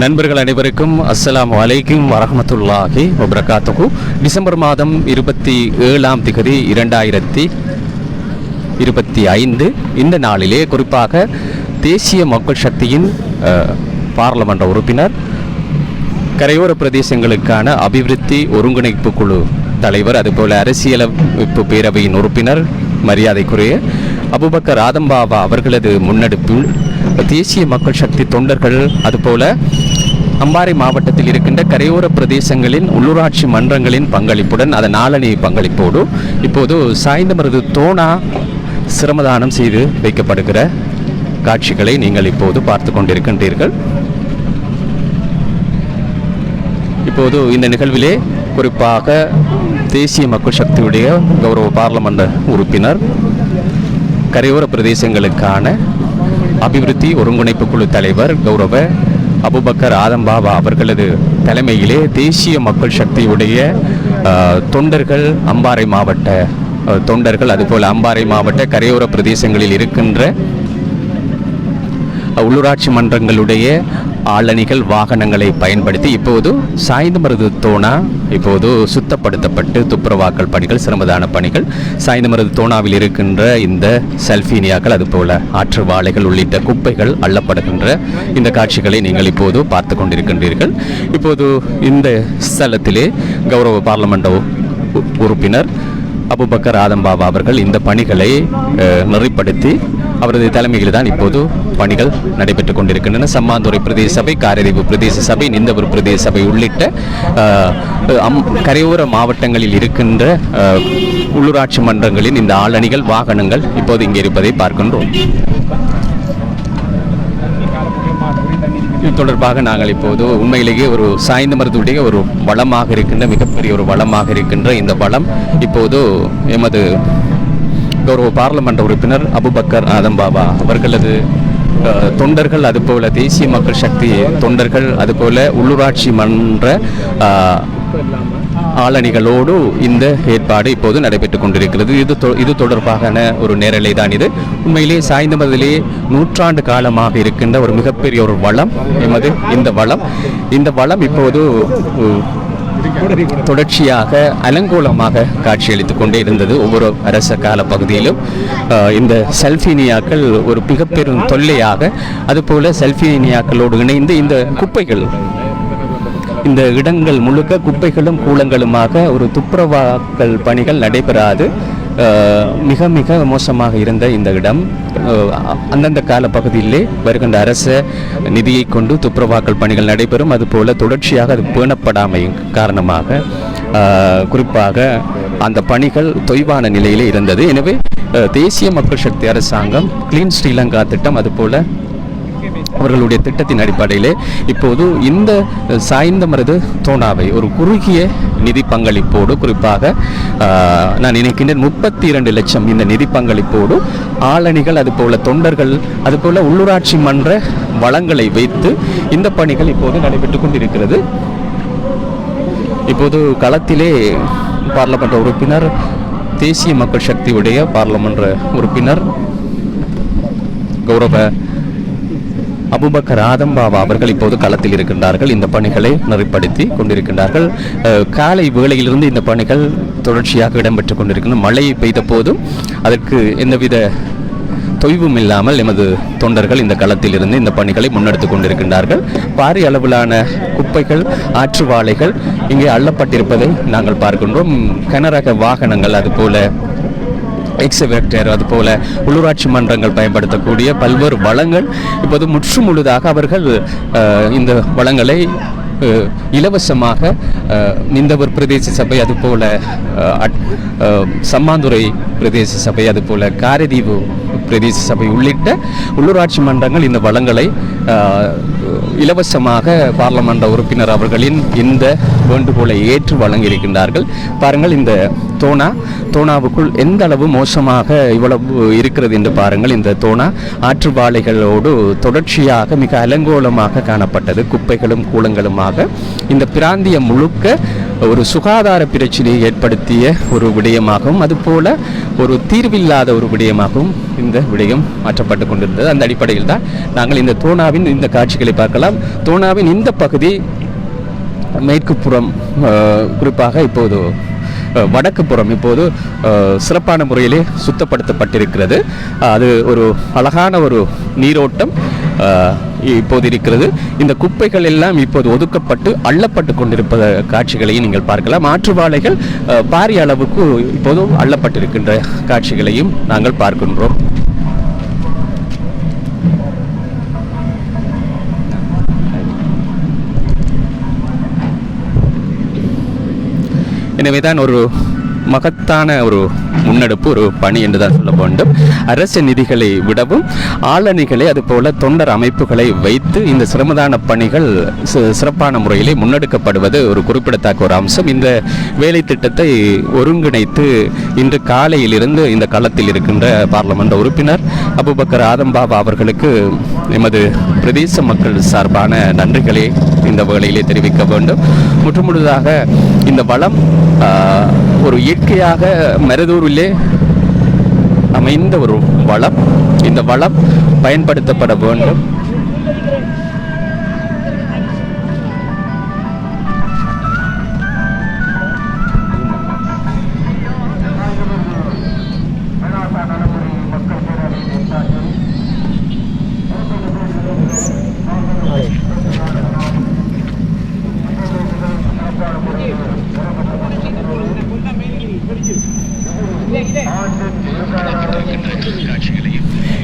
நண்பர்கள் அனைவருக்கும் அஸ்ஸலாமு அலைக்கும் வரஹ்மத்துல்லாஹி வபரகாத்துஹு. டிசம்பர் மாதம் 27ஆம் திகதி 2025 இந்த நாளிலே குறிப்பாக தேசிய மக்கள் சக்தியின் பாராளுமன்ற உறுப்பினர், கரையோர பிரதேசங்களுக்கான அபிவிருத்தி ஒருங்கிணைப்பு குழு தலைவர், அதுபோல அரசியலமைப்பு பேரவையின் உறுப்பினர் மரியாதைக்குரிய அபுபக்கர் ஆதம்பாவா அவர்களது முன்னெடுப்பில் தேசிய மக்கள் சக்தி தொண்டர்கள், அதுபோல அம்பாறை மாவட்டத்தில் இருக்கின்ற கரையோர பிரதேசங்களின் உள்ளூராட்சி மன்றங்களின் பங்களிப்புடன் அதன் நாளணி பங்களிப்போடு இப்போது சாய்ந்தமருது தோணா சிரமதானம் செய்து வைக்கப்படுகிற காட்சிகளை நீங்கள் இப்போது பார்த்து கொண்டிருக்கின்றீர்கள். இப்போது இந்த நிகழ்விலே குறிப்பாக தேசிய மக்கள் சக்தியுடைய கௌரவ பாராளுமன்ற உறுப்பினர், கரையோர பிரதேசங்களுக்கான அபிவிருத்தி ஒருங்கிணைப்பு குழு தலைவர் கௌரவ அபுபக்கர் ஆதம்பாவா அவர்களது தலைமையிலே தேசிய மக்கள் சக்தியுடைய தொண்டர்கள், அம்பாறை மாவட்ட தொண்டர்கள், அதுபோல் அம்பாறை மாவட்ட கரையோர பிரதேசங்களில் இருக்கின்ற உள்ளூராட்சி மன்றங்களுடைய ஆளணிகள், வாகனங்களை பயன்படுத்தி இப்போது சாய்ந்தமருது தோணா இப்போது சுத்தப்படுத்தப்பட்டு துப்புரவாக்கல் பணிகள், சிரமதான பணிகள், சாய்ந்தமருது தோணாவில் இருக்கின்ற இந்த செல்ஃபீனியாக்கள், அதுபோல ஆற்று வாழைகள் உள்ளிட்ட குப்பைகள் அள்ளப்படுகின்ற இந்த காட்சிகளை நீங்கள் இப்போது பார்த்து கொண்டிருக்கின்றீர்கள். இப்போது இந்த ஸ்தலத்திலே கௌரவ பாராளுமன்ற உறுப்பினர் அபுபக்கர் ஆதம்பாவா அவர்கள் இந்த பணிகளை நெறிப்படுத்தி அவரது தலைமையில் தான் இப்போது பணிகள் நடைபெற்றுக் கொண்டிருக்கின்றன. சம்மாந்துறை பிரதேச சபை, காரைதீவு பிரதேச சபை, நிந்தவூர் பிரதேச சபை உள்ளிட்ட கரையோர மாவட்டங்களில் இருக்கின்ற உள்ளூராட்சி மன்றங்களின் இந்த ஆளணிகள், வாகனங்கள் இப்போது இங்கே இருப்பதை பார்க்கின்றோம். இது தொடர்பாக நாங்கள் இப்போது உண்மையிலேயே ஒரு சாய்ந்தமருதுடைய ஒரு வளமாக இருக்கின்ற, மிகப்பெரிய ஒரு வளமாக இருக்கின்ற இந்த வளம் இப்போது எமது கௌரவ பாராளுமன்ற உறுப்பினர் அபுபக்கர் ஆதம்பாவா அவர்களது தொண்டர்கள், அதுபோல தேசிய மக்கள் சக்தி தொண்டர்கள், அதுபோல உள்ளூராட்சி மன்ற ஆளணிகளோடு இந்த ஏற்பாடு இப்போது நடைபெற்றுக் கொண்டிருக்கிறது. இது தொடர்பான ஒரு நேரலை தான் இது. உண்மையிலே சாய்ந்தமருதிலே நூற்றாண்டு காலமாக இருக்கின்ற ஒரு மிகப்பெரிய ஒரு வளம் எமது இந்த வளம் இப்போது தொடர்ச்சியாக அலங்கோலமாக காட்சியளித்துக் கொண்டே இருந்தது. ஒவ்வொரு அரச கால பகுதியிலும் இந்த செல்ஃபீனியாக்கள் ஒரு மிகப்பெரும் தொல்லையாக, அதுபோல செல்ஃபீனியாக்களோடு இணைந்து இந்த குப்பைகள், இந்த இடங்கள் முழுக்க குப்பைகளும் கூலங்களுமாக ஒரு துப்புரவாக்கல் பணிகள் நடைபெறாது மிக மிக மோசமாக இருந்த இந்த இடம் அந்தந்த கால பகுதியிலே வருகின்ற அரச நிதியை கொண்டு துப்புரவாக்கல் பணிகள் நடைபெறும். அதுபோல தொடர்ச்சியாக அது பேணப்படாமை காரணமாக குறிப்பாக அந்த பணிகள் தொய்வான நிலையிலே இருந்தது. எனவே தேசிய மக்கள் சக்தி அரசாங்கம் கிளீன் ஸ்ரீலங்கா திட்டம், அதுபோல அவர்களுடைய திட்டத்தின் அடிப்படையிலே இப்போது இந்த சாய்ந்தமருது தோணாவை ஒரு குறுகிய நிதி பங்களிப்போடு, குறிப்பாக நான் நினைக்கின்றேன் 32 லட்சம் இந்த நிதி பங்களிப்போடு ஆளணிகள், அதுபோல தொண்டர்கள், அதுபோல உள்ளூராட்சி மன்ற வளங்களை வைத்து இந்த பணிகள் இப்போது நடைபெற்றுக் கொண்டிருக்கிறது. இப்போது களத்திலே பாராளுமன்ற உறுப்பினர், தேசிய மக்கள் சக்தியுடைய பாராளுமன்ற உறுப்பினர் கௌரவ அபுபக்கர் ஆதம்பாவா அவர்கள் இப்போது களத்தில் இருக்கின்றார்கள். இந்த பணிகளை நெறிப்படுத்தி கொண்டிருக்கின்றார்கள். காலை வேளையிலிருந்து இந்த பணிகள் தொடர்ச்சியாக இடம்பெற்றுக் கொண்டிருக்கின்றன. மழை பெய்த போதும் அதற்கு எந்தவித தொய்வும் இல்லாமல் எமது தொண்டர்கள் இந்த களத்தில் இருந்து இந்த பணிகளை முன்னெடுத்துக் கொண்டிருக்கின்றார்கள். பாரிய அளவிலான குப்பைகள், ஆற்று வாழைகள் இங்கே அள்ளப்பட்டிருப்பதை நாங்கள் பார்க்கின்றோம். கனரக வாகனங்கள், அதுபோல எக்ஸவேட்டர், அதுபோல உள்ளூராட்சி மன்றங்கள் பயன்படுத்தக்கூடிய பல்வேறு வளங்கள் இப்போது முழுதாக அவர்கள் இந்த வளங்களை இலவசமாக நிந்தவூர் பிரதேச சபை, அதுபோல சம்மாந்துறை பிரதேச சபை, அதுபோல காரைதீவு பிரதேச சபை உள்ளிட்ட உள்ளூராட்சி மன்றங்கள் இந்த வளங்களை இலவசமாக பாராளுமன்ற உறுப்பினர் அவர்களின் இந்த வேண்டுகோளை ஏற்று வழங்கியிருக்கின்றார்கள். பாருங்கள், இந்த தோணாவுக்குள் எந்த அளவு மோசமாக இவ்வளவு இருக்கிறது என்று பாருங்கள். இந்த தோணா ஆற்றுப்பாளைகளோடு தொடர்ச்சியாக மிக அலங்கோலமாக காணப்பட்டது. குப்பைகளும் கூலங்களுமாக இந்த பிராந்தியம் முழுக்க ஒரு சுகாதார பிரச்சனையை ஏற்படுத்திய ஒரு விடயமாகவும் அதுபோல ஒரு தீர்வில்லாத ஒரு விடயமாகவும் இந்த விடயம் மாற்றப்பட்டு கொண்டிருந்தது. அந்த அடிப்படையில் தான் நாங்கள் இந்த தோணாவின் இந்த காட்சிகளை பார்க்கலாம். தோணாவின் இந்த பகுதி மேற்கு புறம், குறிப்பாக இப்போது வடக்கு புறம் இப்போது சிறப்பான முறையிலே சுத்தப்படுத்தப்பட்டிருக்கிறது. அது ஒரு அழகான ஒரு நீரோட்டம் இப்போது இருக்கிறது. இந்த குப்பைகள் எல்லாம் இப்போது ஒதுக்கப்பட்டு அள்ளப்பட்டு கொண்டிருப்ப காட்சிகளையும் நீங்கள் பார்க்கலாம். ஆற்றுவாளைகள் பாரிய அளவுக்கு இப்போது அள்ளப்பட்டிருக்கின்ற காட்சிகளையும் நாங்கள் பார்க்கின்றோம். எனவேதான் ஒரு மகத்தான ஒரு முன்னெடுப்பு, ஒரு பணி என்றுதான் சொல்ல வேண்டும். அரசு நிதிகளை விடவும் ஆளணிகளை அதுபோல தொண்டர் அமைப்புகளை வைத்து இந்த சிரமதான பணிகள் சிறப்பான முறையிலே முன்னெடுக்கப்படுவது ஒரு குறிப்பிடத்தக்க ஒரு அம்சம். இந்த வேலை திட்டத்தை ஒருங்கிணைத்து இன்று காலையிலிருந்து இந்த களத்தில் இருக்கின்ற பார்லமெண்ட் உறுப்பினர் அபுபக்கர் ஆதம்பாபா அவர்களுக்கு எமது பிரதேச மக்கள் சார்பான நன்றிகளை இந்த வேளையிலே தெரிவிக்க வேண்டும். முற்றுமுழுதாக இந்த வளம் ஒரு இயற்கையாக மருதூரிலே அமைந்த ஒரு வளம். இந்த வளம் பயன்படுத்தப்பட வேண்டும்.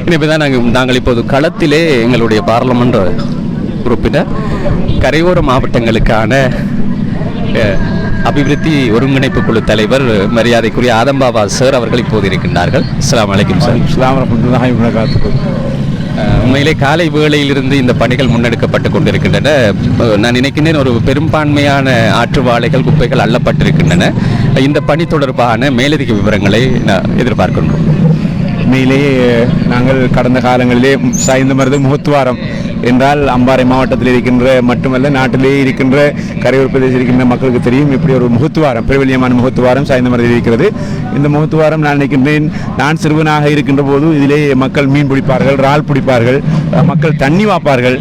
எனவே தான் நாங்கள் இப்போது களத்திலே எங்களுடைய பாராளுமன்ற உறுப்பினர் கரையோர மாவட்டங்களுக்கான அபிவிருத்தி ஒருங்கிணைப்பு குழு தலைவர் மரியாதைக்குரிய ஆதம்பாபா சார் அவர்கள் இப்போது இருக்கின்றார்கள். அஸ்ஸலாமு அலைக்கும் சார். அஸ்ஸலாமு வரஹ்மத்துல்லாஹி வபரகாத்துஹு. உண்மையிலே காலை வேளையிலிருந்து இந்த பணிகள் முன்னெடுக்கப்பட்டு கொண்டிருக்கின்றன. நான் நினைக்கின்றேன் ஒரு பெரும்பான்மையான ஆற்றுவாளைகள் குப்பைகள் அள்ளப்பட்டிருக்கின்றன. இந்த பணி தொடர்பான மேலதிக விவரங்களை எதிர்பார்க்கின்றோம். உண்மையிலேயே நாங்கள் கடந்த காலங்களிலே சாய்ந்தமருது முகத்துவாரம் என்றால் அம்பாறை மாவட்டத்தில் இருக்கின்ற மட்டுமல்ல நாட்டிலேயே இருக்கின்ற கரையோர பிரதேசத்தில் இருக்கின்ற மக்களுக்கு தெரியும் இப்படி ஒரு முகத்துவாரம், பிரபல்யமான முகத்துவாரம் சாய்ந்தமருதில் இருக்கிறது. இந்த முகத்துவாரம் நான் நினைக்கின்றேன், நான் சிறுவனாக இருக்கின்ற போது இதிலே மக்கள் மீன் பிடிப்பார்கள், இறால் பிடிப்பார்கள், மக்கள் தண்ணி வாப்பார்கள்.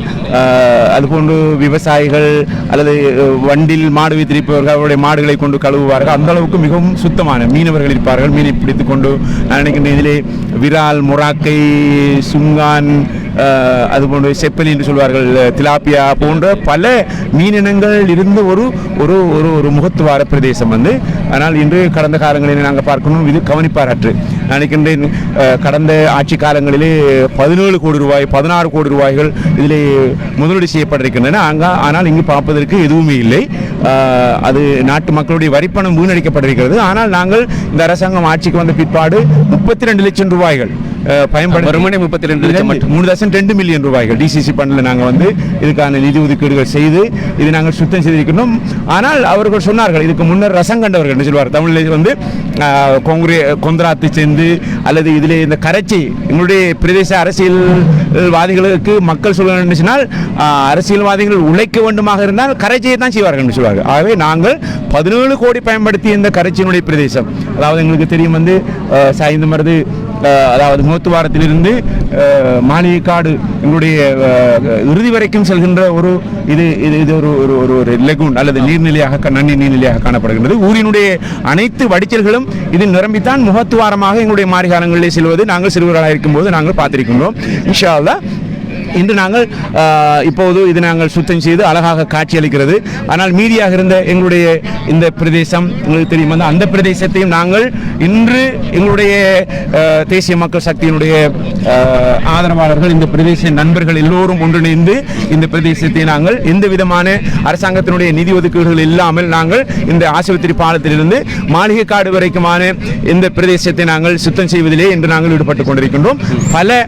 அதுபோன்று விவசாயிகள் அல்லது வண்டில் மாடு வைத்திருப்பவர்கள் அவருடைய மாடுகளை கொண்டு கழுவுவார்கள். அந்த அளவுக்கு மிகவும் சுத்தமான மீனவர்கள் இருப்பார்கள். மீனை பிடித்து கொண்டு நான் நினைக்கின்றேன் இதிலே விரால், மொராக்கை, சுங்கான், அதுபோன்று செப்பலி என்று சொல்வார்கள், திலாப்பியா போன்ற பல மீனினங்கள் இருந்த ஒரு ஒரு ஒரு ஒரு முகத்துவார பிரதேசம் ஆனால் இன்று கடந்த காலங்களில் நாங்கள் பார்க்கணும், இது கவனிப்பாராற்று. நினைக்கின்றேன் கடந்த ஆட்சி காலங்களிலே 17 கோடி ரூபாய் 16 கோடி ரூபாய்கள் இதிலே முதலீடு செய்யப்பட்டிருக்கின்றன. ஆனால் இங்கு பார்ப்பதற்கு எதுவுமே இல்லை. அது நாட்டு மக்களுடைய வரிப்பணம் வீணடிக்கப்பட்டிருக்கிறது. ஆனால் நாங்கள் இந்த அரசாங்கம் ஆட்சிக்கு வந்த பிற்பாடு 32 லட்சம் ரூபாய்கள் பயன்படுத்தி 3.2 மில்லியன் ரூபாய்கள் டிசிசி பண்டில் நாங்கள் இதுக்கான நிதி ஒதுக்கீடுகள் செய்து இது நாங்கள் சுத்தம் செய்திருக்கிறோம். ஆனால் அவர்கள் சொன்னார்கள், இதுக்கு முன்னர் ரசம் கண்டவர்கள் என்று சொல்வார் தமிழில் கொந்தராத்தை சேர்ந்து அல்லது இதிலே இந்த கரைச்சி எங்களுடைய பிரதேச அரசியல்வாதிகளுக்கு மக்கள் சொல்ல சொன்னால் அரசியல்வாதிகள் உழைக்க வேண்டுமாக இருந்தால் கரைச்சியை தான் செய்வார்கள் என்று சொல்வார்கள். ஆகவே நாங்கள் 17 கோடி பயன்படுத்தி இந்த கரைச்சியினுடைய பிரதேசம், அதாவது எங்களுக்கு தெரியும் சாய்ந்தமருது, அதாவது முகத்துவாரத்திலிருந்து மாளிகைக்காடு எங்களுடைய இறுதி வரைக்கும் செல்கின்ற ஒரு இது இது இது ஒரு ஒரு ஒரு லெகுன் அல்லது நீர்நிலையாக நன்னீர் நீர்நிலையாக காணப்படுகின்றது. ஊரினுடைய அனைத்து வடிச்சல்களும் இதில் நிரம்பித்தான் முகத்துவாரமாக எங்களுடைய மாரிகாலங்களிலே செல்வது நாங்கள் சிறுவர்களாக இருக்கும்போது நாங்கள் பார்த்திருக்கின்றோம். இன்ஷா அல்லாஹ் இன்று நாங்கள் இப்போது இது நாங்கள் சுத்தம் செய்து அழகாக காட்சியளிக்கிறது. ஆனால் மீதியாக இருந்த எங்களுடைய இந்த பிரதேசம் எங்களுக்கு தெரியும், அந்த பிரதேசத்தையும் நாங்கள் இன்று எங்களுடைய தேசிய மக்கள் சக்தியினுடைய ஆதரவாளர்கள், இந்த பிரதேச நண்பர்கள் எல்லோரும் ஒன்றிணைந்து இந்த பிரதேசத்தை நாங்கள் எந்த விதமான அரசாங்கத்தினுடைய நிதி ஒதுக்கீடுகள் இல்லாமல் நாங்கள் இந்த ஆஸ்பத்திரி பாலத்திலிருந்து மாளிகைக்காடு வரைக்குமான இந்த பிரதேசத்தை நாங்கள் சுத்தம் செய்வதிலே இன்று நாங்கள் ஈடுபட்டுக் கொண்டிருக்கின்றோம். பல